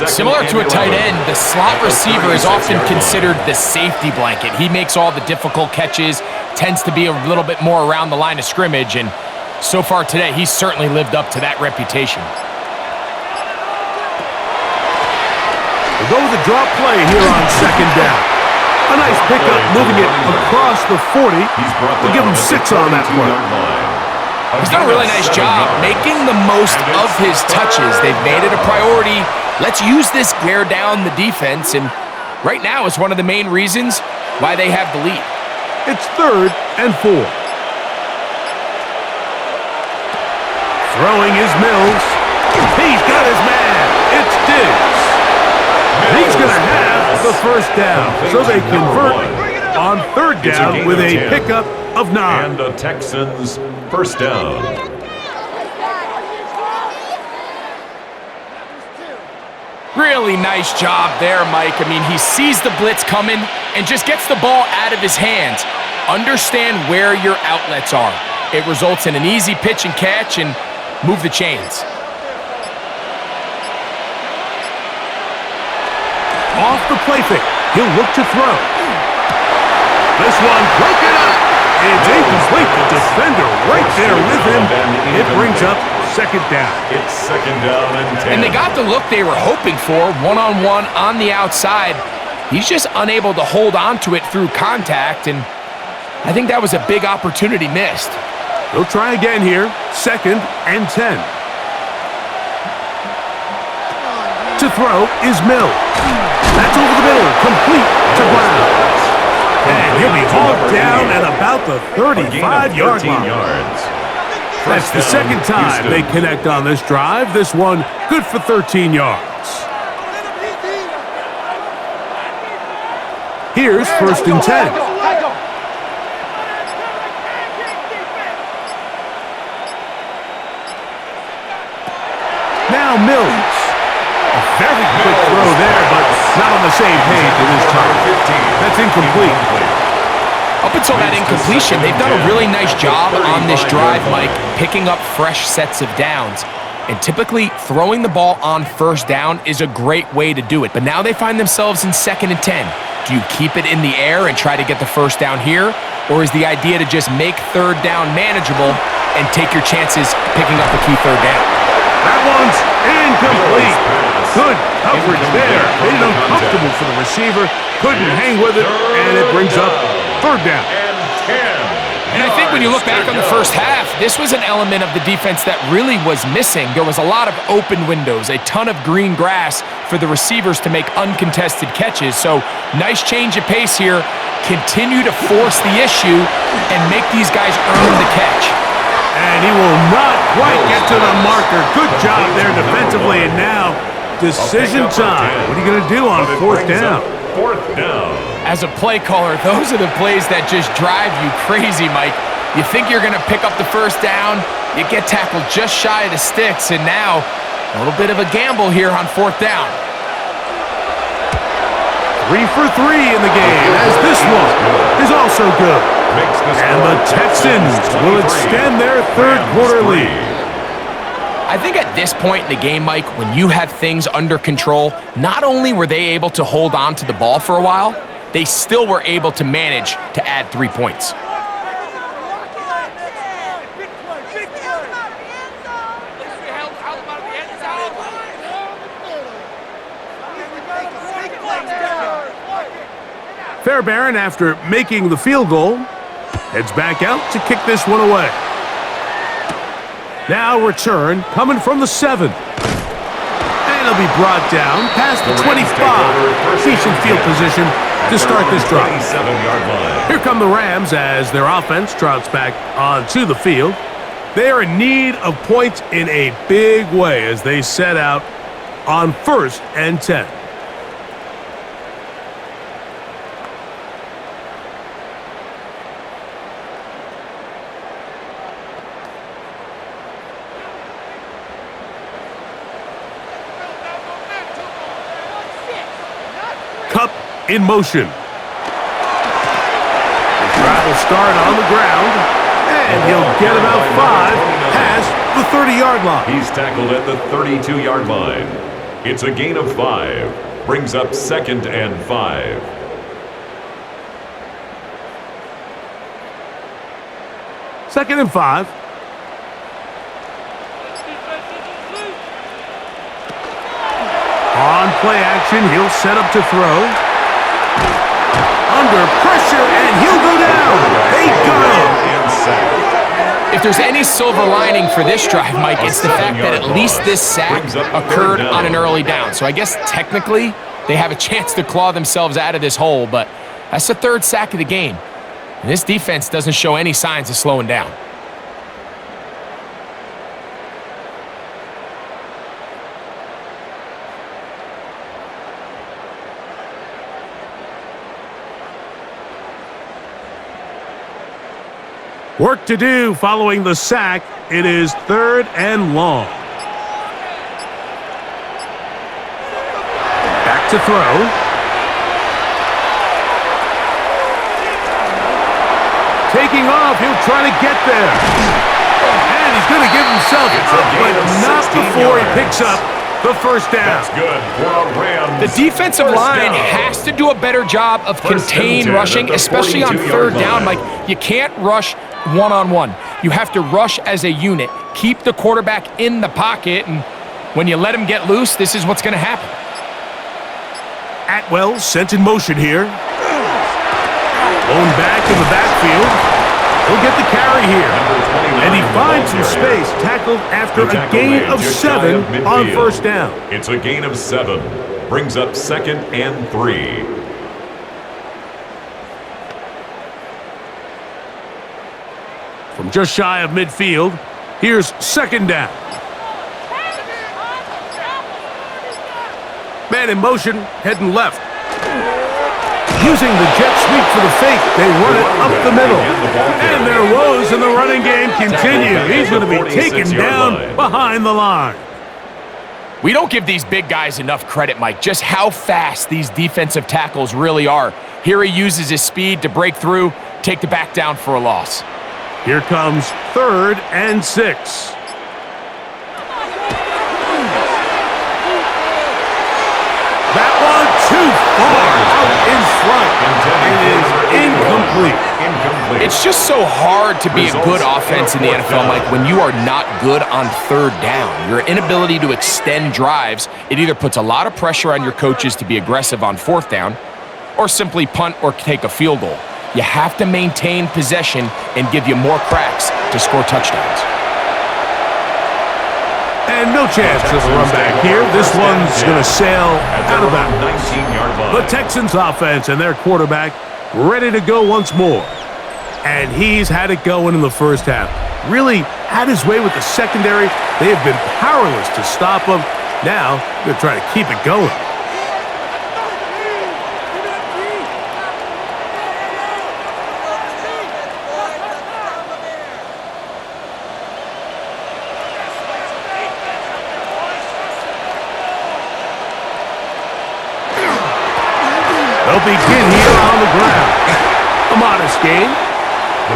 Similar to a tight end, the slot receiver is often considered the safety blanket. He makes all the difficult catches, tends to be a little bit more around the line of scrimmage, and so far today, he's certainly lived up to that reputation.
go with the draw play here on second down. A nice pickup, moving it across the 40. We'll give him 6 on that play.
He's done a really nice job making the most of his touches. They've made it a priority. Let's use this wear down the defense, and right now is one of the main reasons why they have the lead.
It's 3rd and 4. Throwing is Mills. He's got his man. It's Diggs. He's going to have the first down, so they convert on 3rd down with a pickup of 9.
And the Texans first down.
Really nice job there, Mike. I mean, he sees the blitz coming and just gets the ball out of his hands. Understand where your outlets are. It results in an easy pitch and catch and move the chains.
Off the play fake. He'll look to throw. This one broken up. It's incomplete. The defender right there with him. It brings up 2nd down.
It's 2nd down and 10.
And they got the look they were hoping for, one-on-one on the outside. He's just unable to hold on to it through contact, and I think that was a big opportunity missed.
They'll try again here. 2nd and 10. To throw is Mills. That's over the middle, complete to Brown. And he'll be hauled down at about the 35-yard line. That's the 2nd time they connect on this drive. This one good for 13 yards. Here's 1st and 10. Now Mills. A very good throw there, but not on the same page at this time. That's incomplete.
Up until that incompletion, they've done a really nice job on this drive, Mike, picking up fresh sets of downs. And typically, throwing the ball on 1st down is a great way to do it. But now they find themselves in 2nd and 10. Do you keep it in the air and try to get the 1st down here? Or is the idea to just make 3rd down manageable and take your chances picking up a key 3rd down?
That one's incomplete. Good coverage there. Made it uncomfortable for the receiver. Couldn't hang with it, and it brings up 3rd down.
And I think when you look back on the first half, this was an element of the defense that really was missing. There was a lot of open windows, a ton of green grass for the receivers to make uncontested catches. So nice change of pace here. Continue to force the issue and make these guys earn the catch.
And he will not quite get to the marker. Good job there defensively, and now decision time. What are you going to do on 4th down?
4th down.
As a play caller, those are the plays that just drive you crazy, Mike. You think you're going to pick up the 1st down, you get tackled just shy of the sticks, and now a little bit of a gamble here on 4th down.
3 for 3 in the game, as this one is also good. And the Texans will extend their 3rd quarter lead.
I think at this point in the game, Mike, when you have things under control, not only were they able to hold on to the ball for a while, they still were able to manage to add 3 points.
Fairbairn, after making the field goal, heads back out to kick this one away. Now return coming from the 7. And it'll be brought down past the 25. Decent field position to start this drive. Here come the Rams as their offense trots back onto the field. They are in need of points in a big way as they set out on 1st and 10. Cup in motion. The drive will start on the ground, and he'll get about 5 past the 30-yard line.
He's tackled at the 32-yard line. It's a gain of 5. Brings up 2nd and 5.
Second and 5. On play action, he'll set up to throw. Under pressure, and he'll go down. They got him.
If there's any silver lining for this drive, Mike, it's the fact that at least this sack occurred on an early down. So I guess technically they have a chance to claw themselves out of this hole, but that's the third sack of the game. And this defense doesn't show any signs of slowing down.
Work to do following the sack. It is 3rd and long. Back to throw. Taking off, he'll try to get there. And he's going to give himself up, but not before he picks up the first down.
That's good for a Rams.
The defensive line has to do a better job of contained rushing, especially on 3rd down. Like, you can't rush one-on-one. You have to rush as a unit. Keep the quarterback in the pocket, and when you let him get loose, this is what's going to happen.
Atwell sent in motion here. Blown back in the backfield. He'll get the carry here. And he finds some space, tackled after a gain of 7 on 1st down.
It's a gain of 7. Brings up 2nd and 3.
From just shy of midfield, here's 2nd down. Man in motion, heading left. Using the jet sweep for the fake, they run it up the middle. And their woes in the running game continue. He's going to be taken down behind the line.
We don't give these big guys enough credit, Mike, just how fast these defensive tackles really are. Here he uses his speed to break through, take the back down for a loss.
Here comes 3rd and 6. That one too far out in front. It is incomplete.
It's just so hard to be a good offense in the NFL, Mike, when you are not good on 3rd down. Your inability to extend drives, it either puts a lot of pressure on your coaches to be aggressive on 4th down or simply punt or take a field goal. You have to maintain possession and give you more cracks to score touchdowns.
And no chance of a run back here. This one's going to sail out of bounds. The Texans offense and their quarterback ready to go once more. And he's had it going in the first half. Really had his way with the secondary. They have been powerless to stop him. Now they're trying to keep it going. They'll begin here on the ground. A modest gain,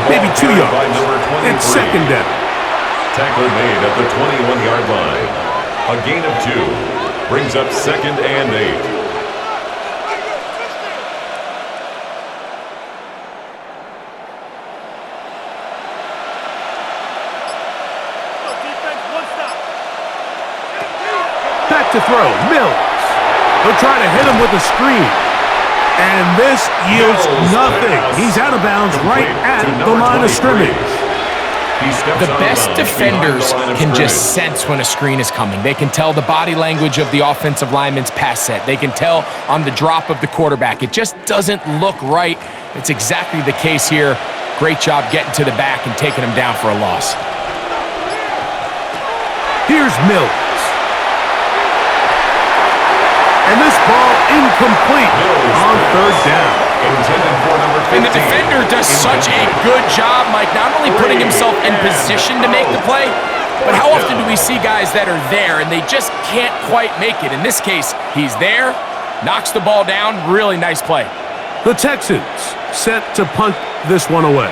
maybe 2 yards. It's 2nd down.
Tackle made at the 21-yard line. A gain of 2. Brings up 2nd and 8.
Back to throw, Mills. They'll try to hit him with a screen. And this yields nothing. He's out of bounds right at the line of scrimmage.
The best defenders can just sense when a screen is coming. They can tell the body language of the offensive lineman's pass set. They can tell on the drop of the quarterback. It just doesn't look right. It's exactly the case here. Great job getting to the back and taking him down for a loss.
Here's Mills. And this ball incomplete on 3rd down.
And the defender does such a good job, Mike, not only putting himself in position to make the play, but how often do we see guys that are there and they just can't quite make it? In this case, he's there, knocks the ball down, really nice play.
The Texans set to punt this one away.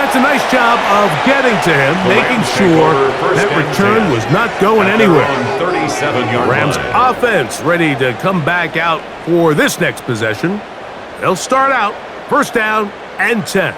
A nice job of getting to him, making sure that return was not going anywhere. Rams offense ready to come back out for this next possession. They'll start out 1st down and 10.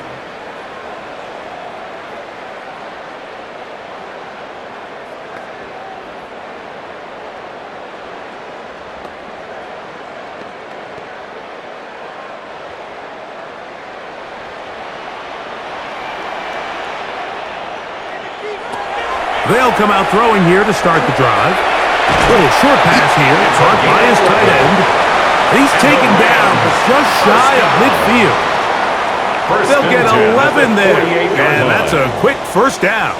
They'll come out throwing here to start the drive. Little short pass here, caught by his tight end. He's taken down just shy of midfield. They'll get 11 there, and that's a quick first down.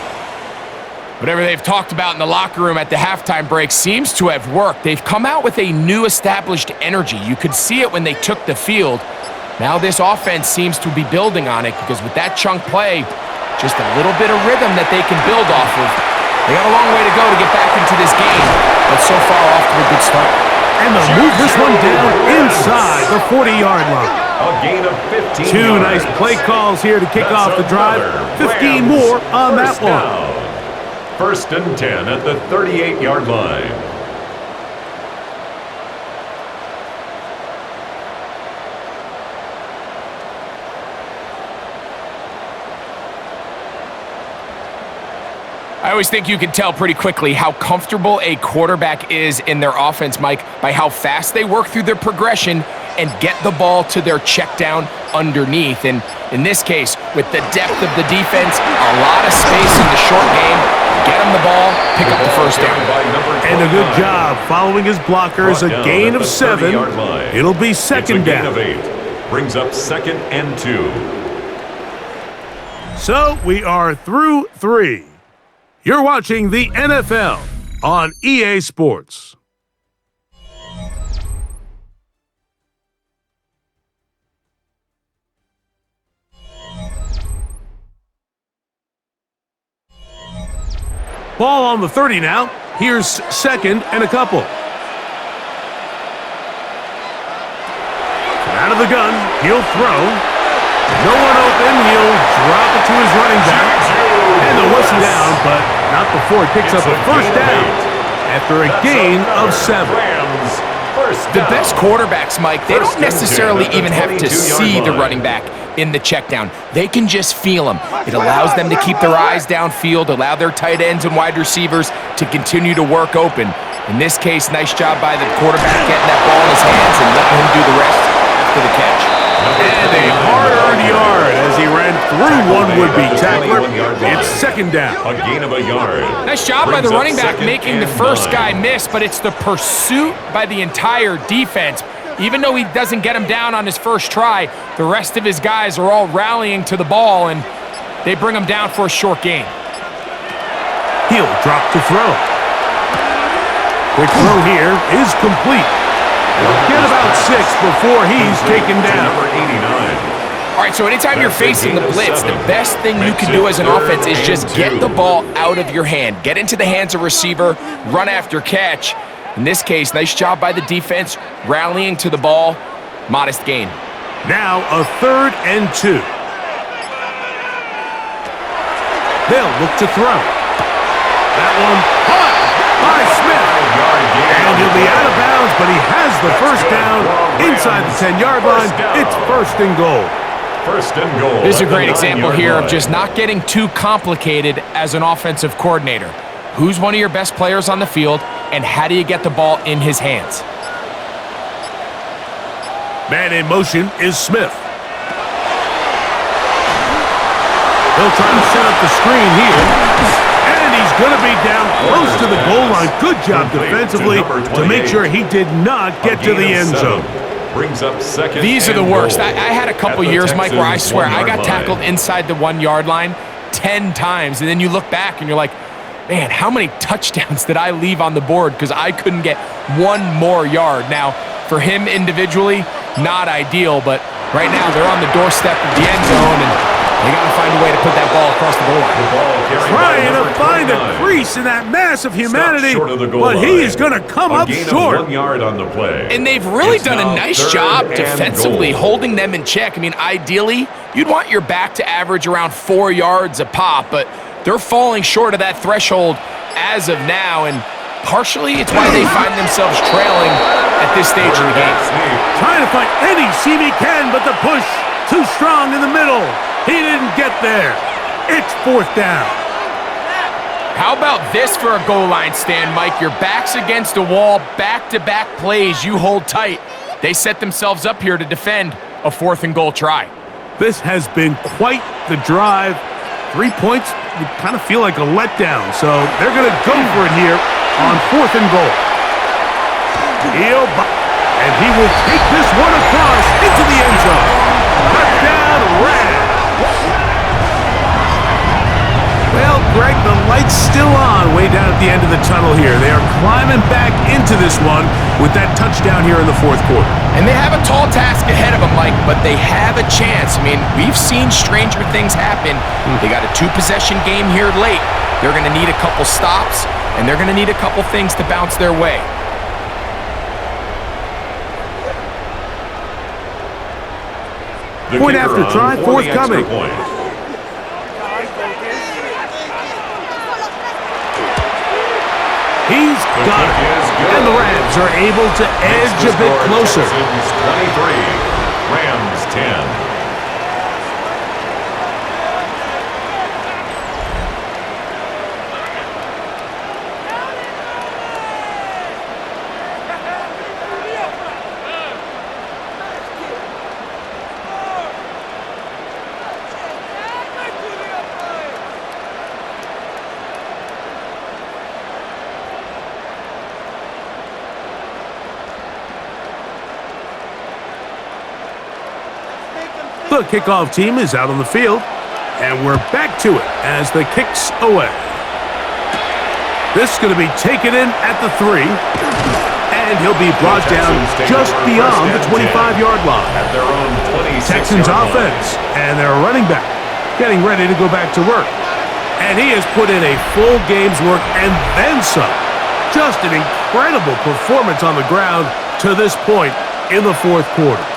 Whatever they've talked about in the locker room at the halftime break seems to have worked. They've come out with a new established energy. You could see it when they took the field. Now this offense seems to be building on it because with that chunk play, just a little bit of rhythm that they can build off of. They got a long way to go to get back into this game, but so far off to a good start.
And they'll move this one down inside the 40-yard line.
A gain of 15
Two
yards.
nice play calls here to kick off the drive. 15 more on that one.
First and 10 at the 38-yard line.
I always think you can tell pretty quickly how comfortable a quarterback is in their offense, Mike, by how fast they work through their progression and get the ball to their check down underneath. And in this case, with the depth of the defense, a lot of space in the short game, get them the ball, pick up the first down.
And a good job following his blockers, a gain of 7. It'll be second down.
It's a gain of 8. Brings up second and 2.
So we are through 3. You're watching the NFL on EA Sports. Ball on the 30 now. Here's second and a couple. Out of the gun, he'll throw. No one open, he'll drop it to his running back. And the whistle down, but not before he picks up a first down after a gain of 7.
The best quarterbacks, Mike, they don't necessarily even have to see the running back in the check down. They can just feel him. It allows them to keep their eyes downfield, allow their tight ends and wide receivers to continue to work open. In this case, nice job by the quarterback getting that ball in his hands and letting him do the rest after the catch.
And a hard-earned yard as he ran through one would-be tackler. It's second down.
A gain of a yard.
Nice job by the running back making the first guy miss, but it's the pursuit by the entire defense. Even though he doesn't get him down on his first try, the rest of his guys are all rallying to the ball, and they bring him down for a short gain.
He'll drop to throw. Quick throw here is complete. He'll get about 6 before he's taken down.
Number 89.
All right, so anytime you're facing the blitz, the best thing you can do as an offense is just get the ball out of your hand. Get into the hands of receiver, run after catch. In this case, nice job by the defense, rallying to the ball. Modest gain.
Now a 3rd and 2. They'll look to throw. That one caught by Smith. And he'll be out of bounds, but he has the first down inside the 10-yard line. It's first and goal.
First and goal.
This is a great example here of just not getting too complicated as an offensive coordinator. Who's one of your best players on the field, and how do you get the ball in his hands?
Man in motion is Smith. He'll try to set up the screen here. And he's going to be down close to the goal line. Good job defensively to make sure he did not get to the end zone.
Brings up second.
These are the worst. I had a couple years, Mike, where I swear I got tackled inside the 1-yard line 10 times. And then you look back and you're like, man, how many touchdowns did I leave on the board because I couldn't get one more yard? Now, for him individually, not ideal, but right now they're on the doorstep of the end zone, and they got to find a way to put that ball across the goal line.
Trying to find a crease in that mass of humanity, but he is going to come up short.
1 yard on the play.
And they've really done a nice job defensively holding them in check. I mean, ideally, you'd want your back to average around 4 yards a pop, but they're falling short of that threshold as of now, and partially it's why they find themselves trailing at this stage of the game.
Trying to find any seam he can, but the push too strong in the middle. He didn't get there. It's 4th down.
How about this for a goal line stand, Mike? Your back's against a wall, back-to-back plays, you hold tight. They set themselves up here to defend a 4th and goal try.
This has been quite the drive. 3 points would kind of feel like a letdown, so they're going to go for it here on 4th and goal. And he will take this one across into the end zone. Touchdown, Rams. Well, Greg, the light's still on way down at the end of the tunnel here. They are climbing back into this one with that touchdown here in the 4th quarter.
And they have a tall task ahead of them, Mike, but they have a chance. I mean, we've seen stranger things happen. They got a 2-possession game here late. They're going to need a couple stops, and they're going to need a couple things to bounce their way.
Point after try, forthcoming. He's got it. And the Rams are able to edge a bit closer.
Texans 23, Rams 10.
The kickoff team is out on the field, and we're back to it as the kick's away. This is going to be taken in at the 3, and he'll be brought down just beyond the 25-yard line.
At their own 26-yard
Texans offense, and their running back getting ready to go back to work. And he has put in a full game's work and then some. Just an incredible performance on the ground to this point in the 4th quarter.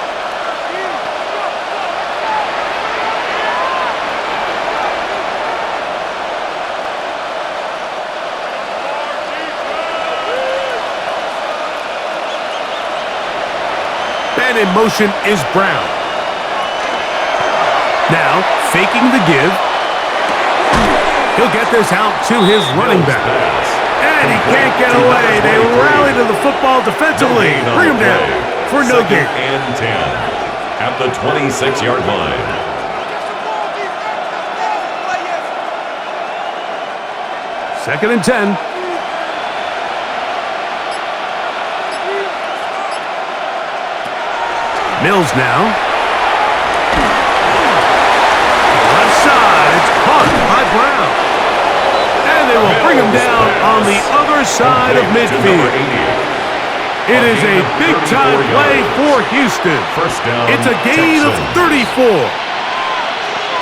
And in motion is Brown. Now, faking the give. He'll get this out to his running back. And he can't get away. They rally to the football defensively. Bring him down for no gain.
And 10 at the 26-yard line.
Second and 10. Mills now. Left side, it's caught by Brown. And they will bring him down on the other side of midfield. It is a big-time play for Houston. It's a gain of 34.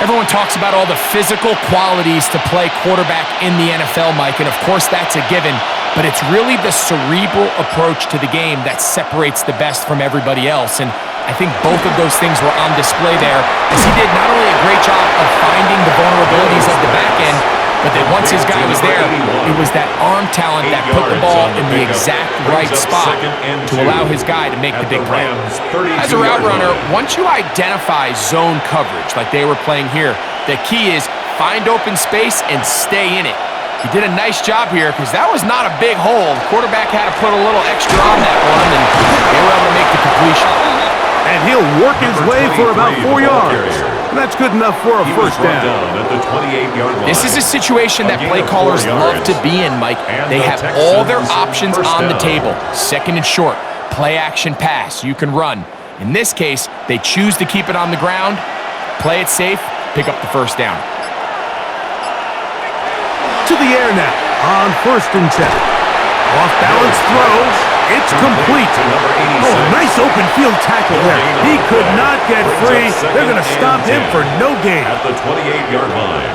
Everyone talks about all the physical qualities to play quarterback in the NFL, Mike, and of course that's a given. But it's really the cerebral approach to the game that separates the best from everybody else. And I think both of those things were on display there, as he did not only a great job of finding the vulnerabilities of the back end, but that once his guy was there, it was that arm talent that put the ball in the exact right spot to allow his guy to make the big play. As a route runner, once you identify zone coverage like they were playing here, the key is find open space and stay in it. He did a nice job here because that was not a big hole. The quarterback had to put a little extra on that one, and they were able to make the completion.
And he'll work his way for about 4 yards. And that's good enough for a first down.
At the 28-yard line.
This is a situation that play callers love to be in, Mike. They have all their options on the table. Second and short, play action pass. You can run. In this case, they choose to keep it on the ground, play it safe, pick up the first down.
To the air now on 1st and 10. Off balance throw. It's complete. Oh, nice open field tackle there. He could not get free. They're going to stop him for no gain.
At the 28-yard line.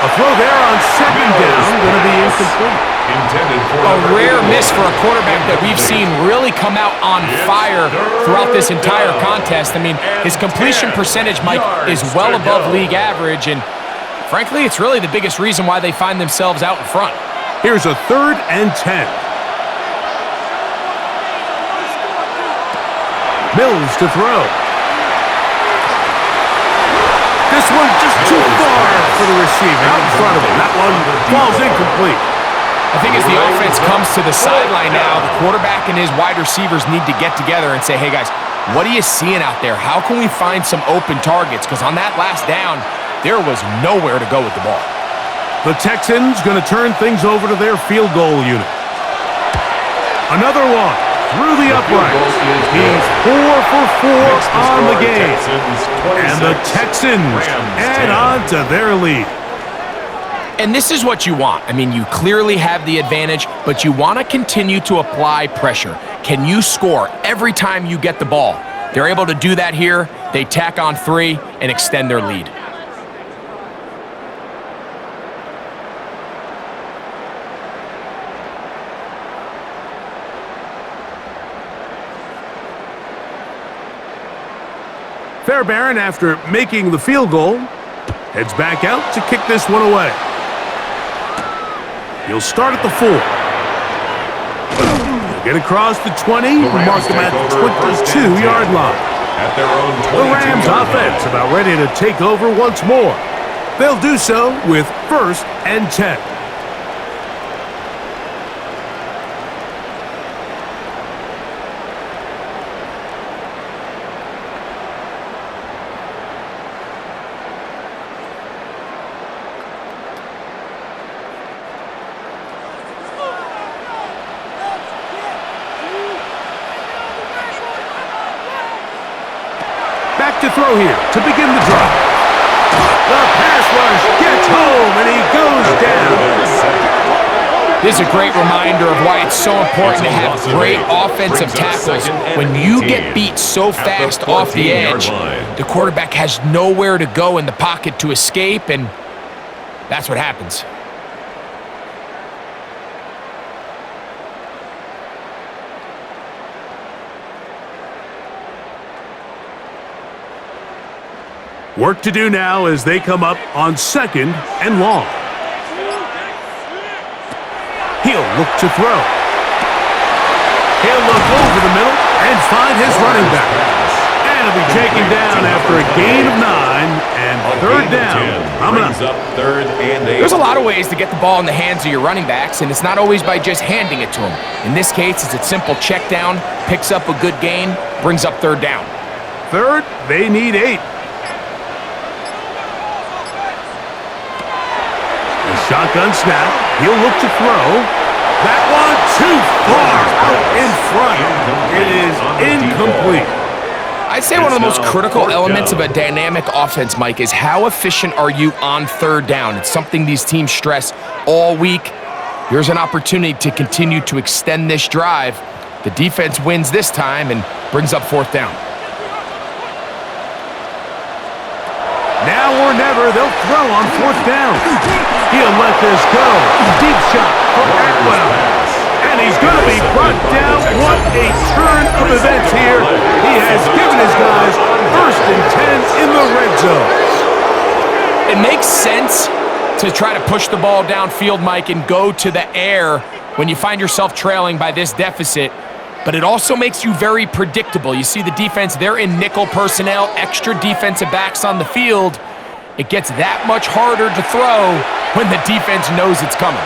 A throw there on 2nd down, going to be incomplete.
A rare miss for a quarterback that we've seen really come out on fire throughout this entire contest. I mean, his completion percentage, Mike, is well above league average, and frankly, it's really the biggest reason why they find themselves out in front.
Here's a 3rd and 10. Mills to throw. This one just too far. for the receiver out in front of him. That one falls incomplete.
I think as the offense comes to the sideline now, the quarterback and his wide receivers need to get together and say, hey, guys, what are you seeing out there? How can we find some open targets? Because on that last down, there was nowhere to go with the ball.
The Texans going to turn things over to their field goal unit. Another one through the uprights. He's 4 for 4 on the game. And the Texans add on to their lead.
And this is what you want. I mean, you clearly have the advantage, but you want to continue to apply pressure. Can you score every time you get the ball? They're able to do that here. They tack on 3 and extend their lead.
Fairbairn, after making the field goal, heads back out to kick this one away. He'll start at the 4. He'll get across the 20 and mark him at the 22-yard line.
At their own
The Rams offense about ready to take over once more. They'll do so with 1st and 10. Back to throw here to begin the drive. The pass rush gets home, and he goes down.
This is a great reminder of why it's so important to have great offensive tackles. When you get beat so fast off the edge, the quarterback has nowhere to go in the pocket to escape, and that's what happens.
Work to do now as they come up on 2nd and long. He'll look to throw. He'll look over the middle and find his running back. And he'll be taken down after a gain of 9 and 3rd down.
Brings up 3rd and 8.
There's a lot of ways to get the ball in the hands of your running backs, and it's not always by just handing it to them. In this case, it's a simple check down, picks up a good gain, brings up 3rd down.
3rd, they need 8. Shotgun snap. He'll look to throw. That one too far out in front. It is incomplete.
I'd say one of the most critical elements of a dynamic offense, Mike, is how efficient are you on 3rd down? It's something these teams stress all week. Here's an opportunity to continue to extend this drive. The defense wins this time and brings up 4th down.
Now or never, they'll throw on 4th down. He'll let this go. Deep shot for Atwell. And he's going to be brought down. What a turn of events here. He has given his guys 1st and 10 in the red zone.
It makes sense to try to push the ball downfield, Mike, and go to the air when you find yourself trailing by this deficit. But it also makes you very predictable. You see the defense, they're in nickel personnel, extra defensive backs on the field. It gets that much harder to throw when the defense knows it's coming.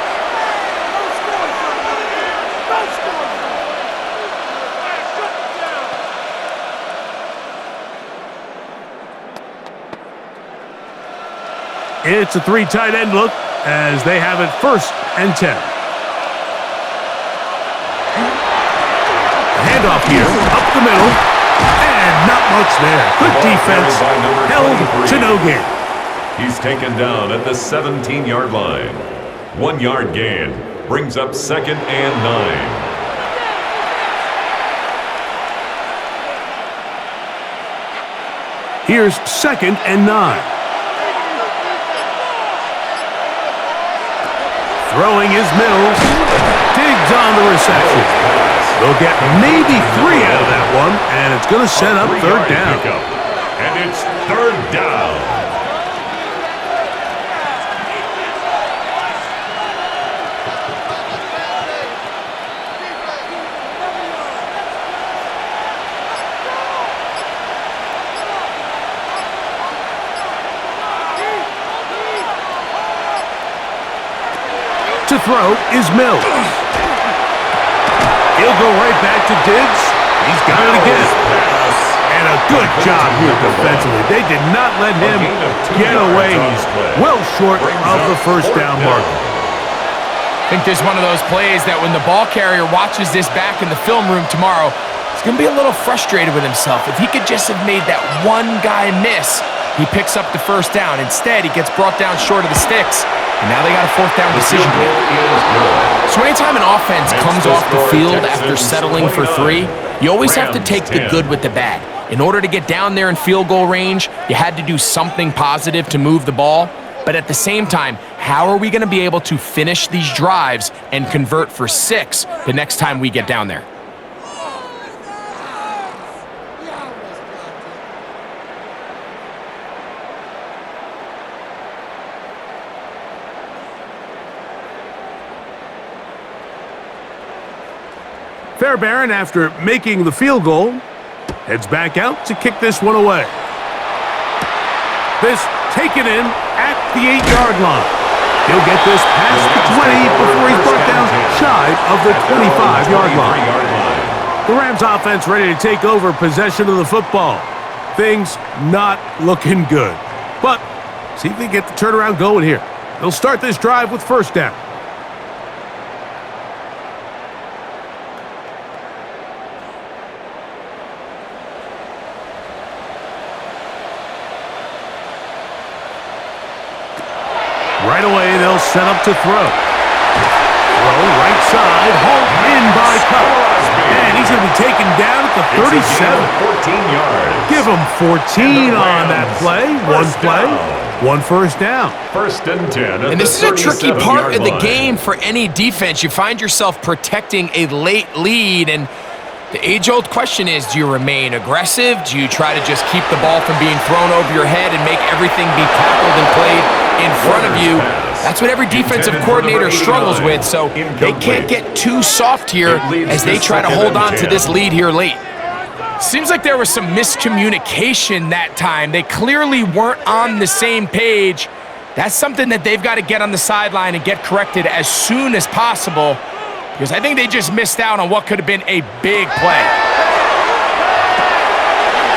It's a 3 tight end look as they have it 1st and 10. Handoff here, up the middle, and not much there. Good defense, held to no gain.
He's taken down at the 17-yard line. 1-yard gain brings up 2nd and 9.
Here's 2nd and 9. Throwing his Mills, digs on the reception. They'll get maybe 3 out of that one, and it's going to set up 3rd down.
And it's 3rd down.
throw is Mills. He'll go right back to Diggs. He's got it again. And a good job here defensively. They did not let him get away. He's well short of the first down mark.
I think there's one of those plays that when the ball carrier watches this back in the film room tomorrow, he's going to be a little frustrated with himself. If he could just have made that one guy miss, he picks up the first down. Instead, he gets brought down short of the sticks, and now they got a fourth down decision to make. So anytime an offense comes off the field after settling for 3, you always have to take the good with the bad. In order to get down there in field goal range, you had to do something positive to move the ball. But at the same time, how are we going to be able to finish these drives and convert for 6 the next time we get down there?
Fairbairn, after making the field goal, heads back out to kick this one away. This taken in at the 8-yard line. He'll get this past the 20 before he's brought down shy of the 25-yard line. The Rams offense ready to take over possession of the football. Things not looking good. But see if they get the turnaround going here. They'll start this drive with first down. Right away, they'll set up to throw. Throw right side, hauled in by Cup. And he's going to be taken down at the 37.
14 yards.
Give him 14 on that play. One play, one first down.
First and 10.
And this is a tricky part of the game for any defense. You find yourself protecting a late lead, and the age-old question is, do you remain aggressive? Do you try to just keep the ball from being thrown over your head and make everything be tackled and played in front of you? That's what every defensive coordinator struggles with, so they can't get too soft here as they try to hold on to this lead here late. Seems like there was some miscommunication that time. They clearly weren't on the same page. That's something that they've got to get on the sideline and get corrected as soon as possible, because I think they just missed out on what could have been a big play.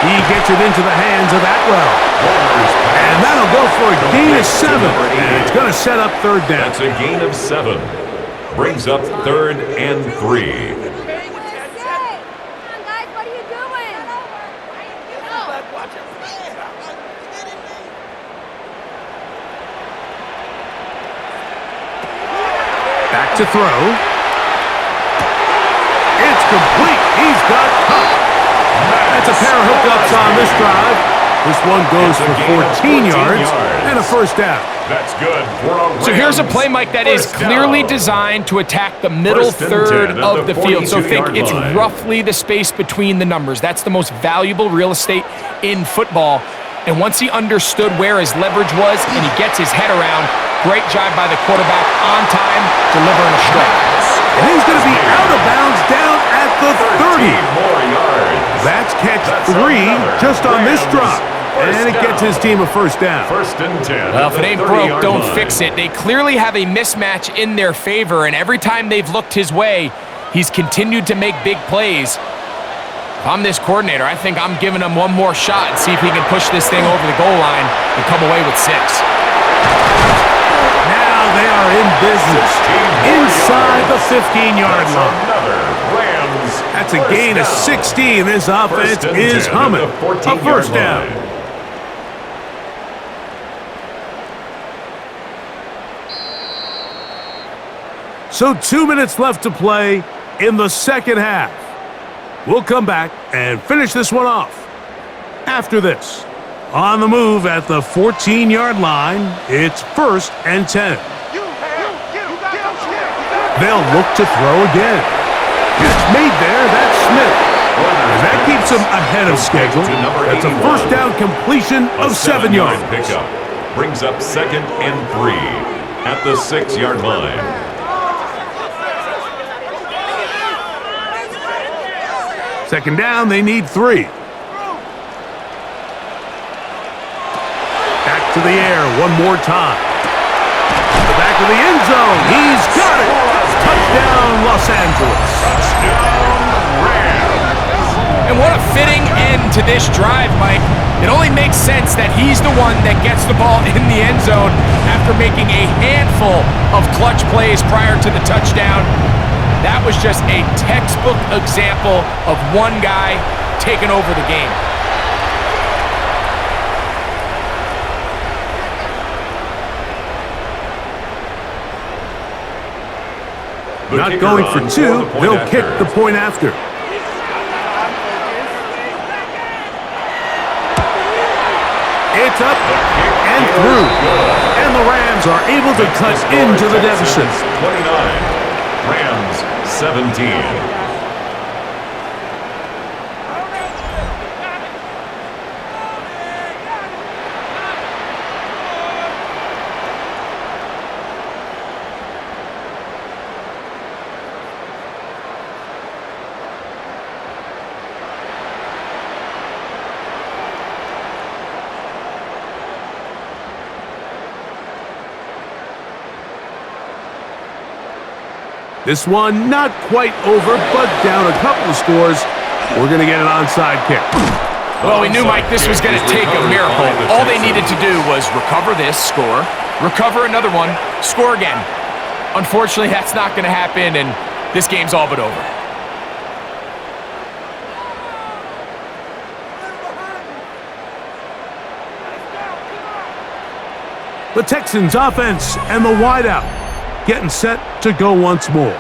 He gets it into the hands of Atwell. And that'll go for a gain of 7. And it's going to set up third down.
That's a gain of 7. Brings up 3rd and 3.
Back to throw. It's complete. He's got Cup. That's a pair of hookups on this drive. This one goes for 14 yards and a first down.
That's good.
So here's a play, Mike, that is clearly designed to attack the middle third of the field. So think it's roughly the space between the numbers. That's the most valuable real estate in football. And once he understood where his leverage was and he gets his head around, great job by the quarterback on time, delivering a strike.
And he's going to be out of bounds down at the 30.
More yards.
That's catch 3 just on this drop. And it gets his team a first down.
First and 10.
Well, if it ain't broke, don't fix it. They clearly have a mismatch in their favor, and every time they've looked his way, he's continued to make big plays. If I'm this coordinator, I think I'm giving him one more shot and see if he can push this thing over the goal line and come away with 6.
Now they are in business inside the 15-yard line. That's a gain of 16. This offense is humming. A first down. So 2 minutes left to play in the second half. We'll come back and finish this one off after this. On the move at the 14-yard line, it's 1st and 10. They'll look to throw again. It's made there. That's Smith. And that keeps him ahead of schedule. That's a first down completion of 7 yards.
Pickup brings up 2nd and 3 at the 6-yard line.
Second down, they need 3. Back to the air one more time. The back to the end zone. He's got it. Touchdown, Los Angeles.
And what a fitting end to this drive, Mike. It only makes sense that he's the one that gets the ball in the end zone after making a handful of clutch plays prior to the touchdown. That was just a textbook example of one guy taking over the game.
Not going for two, they'll kick the point after. It's up and through. And the Rams are able to cut into the deficit.
29, Rams 17.
This one not quite over, but down a couple of scores. We're going to get an onside kick.
Well, we knew, Mike, this was going to take a miracle. All they needed to do was recover this, score, recover another one, score again. Unfortunately, that's not going to happen, and this game's all but over.
The Texans offense and the wideout getting set to go once more.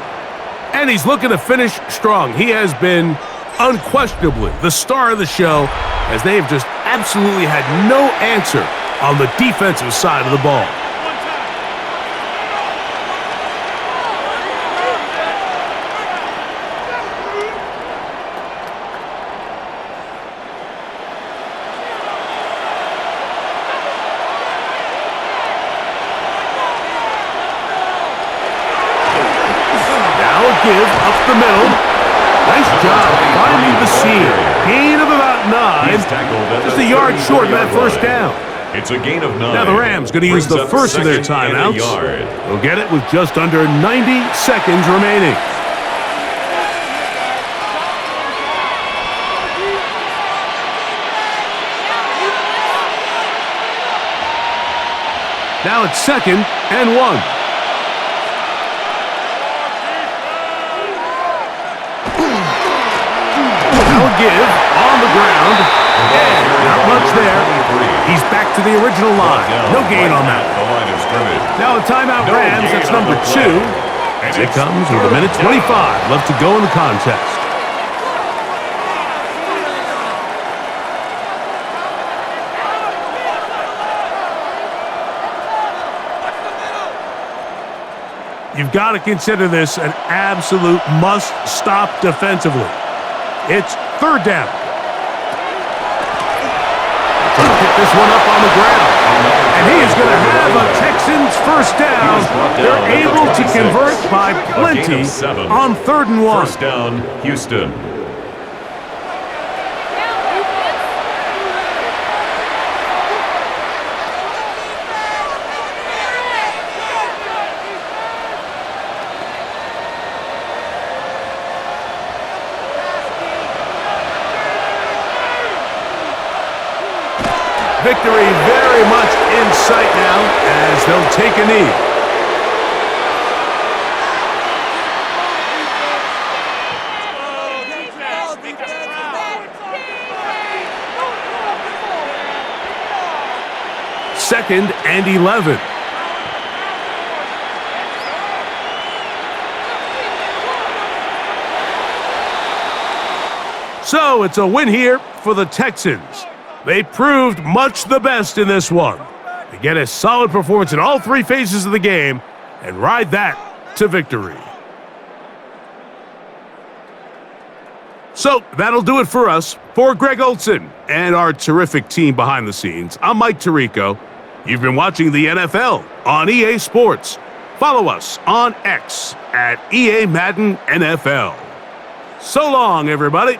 And he's looking to finish strong. He has been unquestionably the star of the show, as they have just absolutely had no answer on the defensive side of the ball. Give up the middle. Nice job finding the seam. Gain of about 9. Just a yard short of that first down.
It's a gain of 9.
Now the Rams going to use the first of their timeouts. They'll get it with just under 90 seconds remaining. Now it's 2nd and 1. Give on the ground, and not much there. He's back to the original line. No gain on that. Now a timeout Rams, that's number 2. As it comes with a minute 25 left to go in the contest. You've got to consider this an absolute must-stop defensively. It's 3rd down. Trying to pick this one up on the ground. And he is going to have a Texans first down. They're able to convert by plenty on 3rd and 1.
First down, Houston.
Victory very much in sight now as they'll take a knee. Second and 11. So it's a win here for the Texans. They proved much the best in this one. They get a solid performance in all 3 phases of the game and ride that to victory. So that'll do it for us. For Greg Olson and our terrific team behind the scenes, I'm Mike Tirico. You've been watching the NFL on EA Sports. Follow us on X at EA Madden NFL. So long, everybody.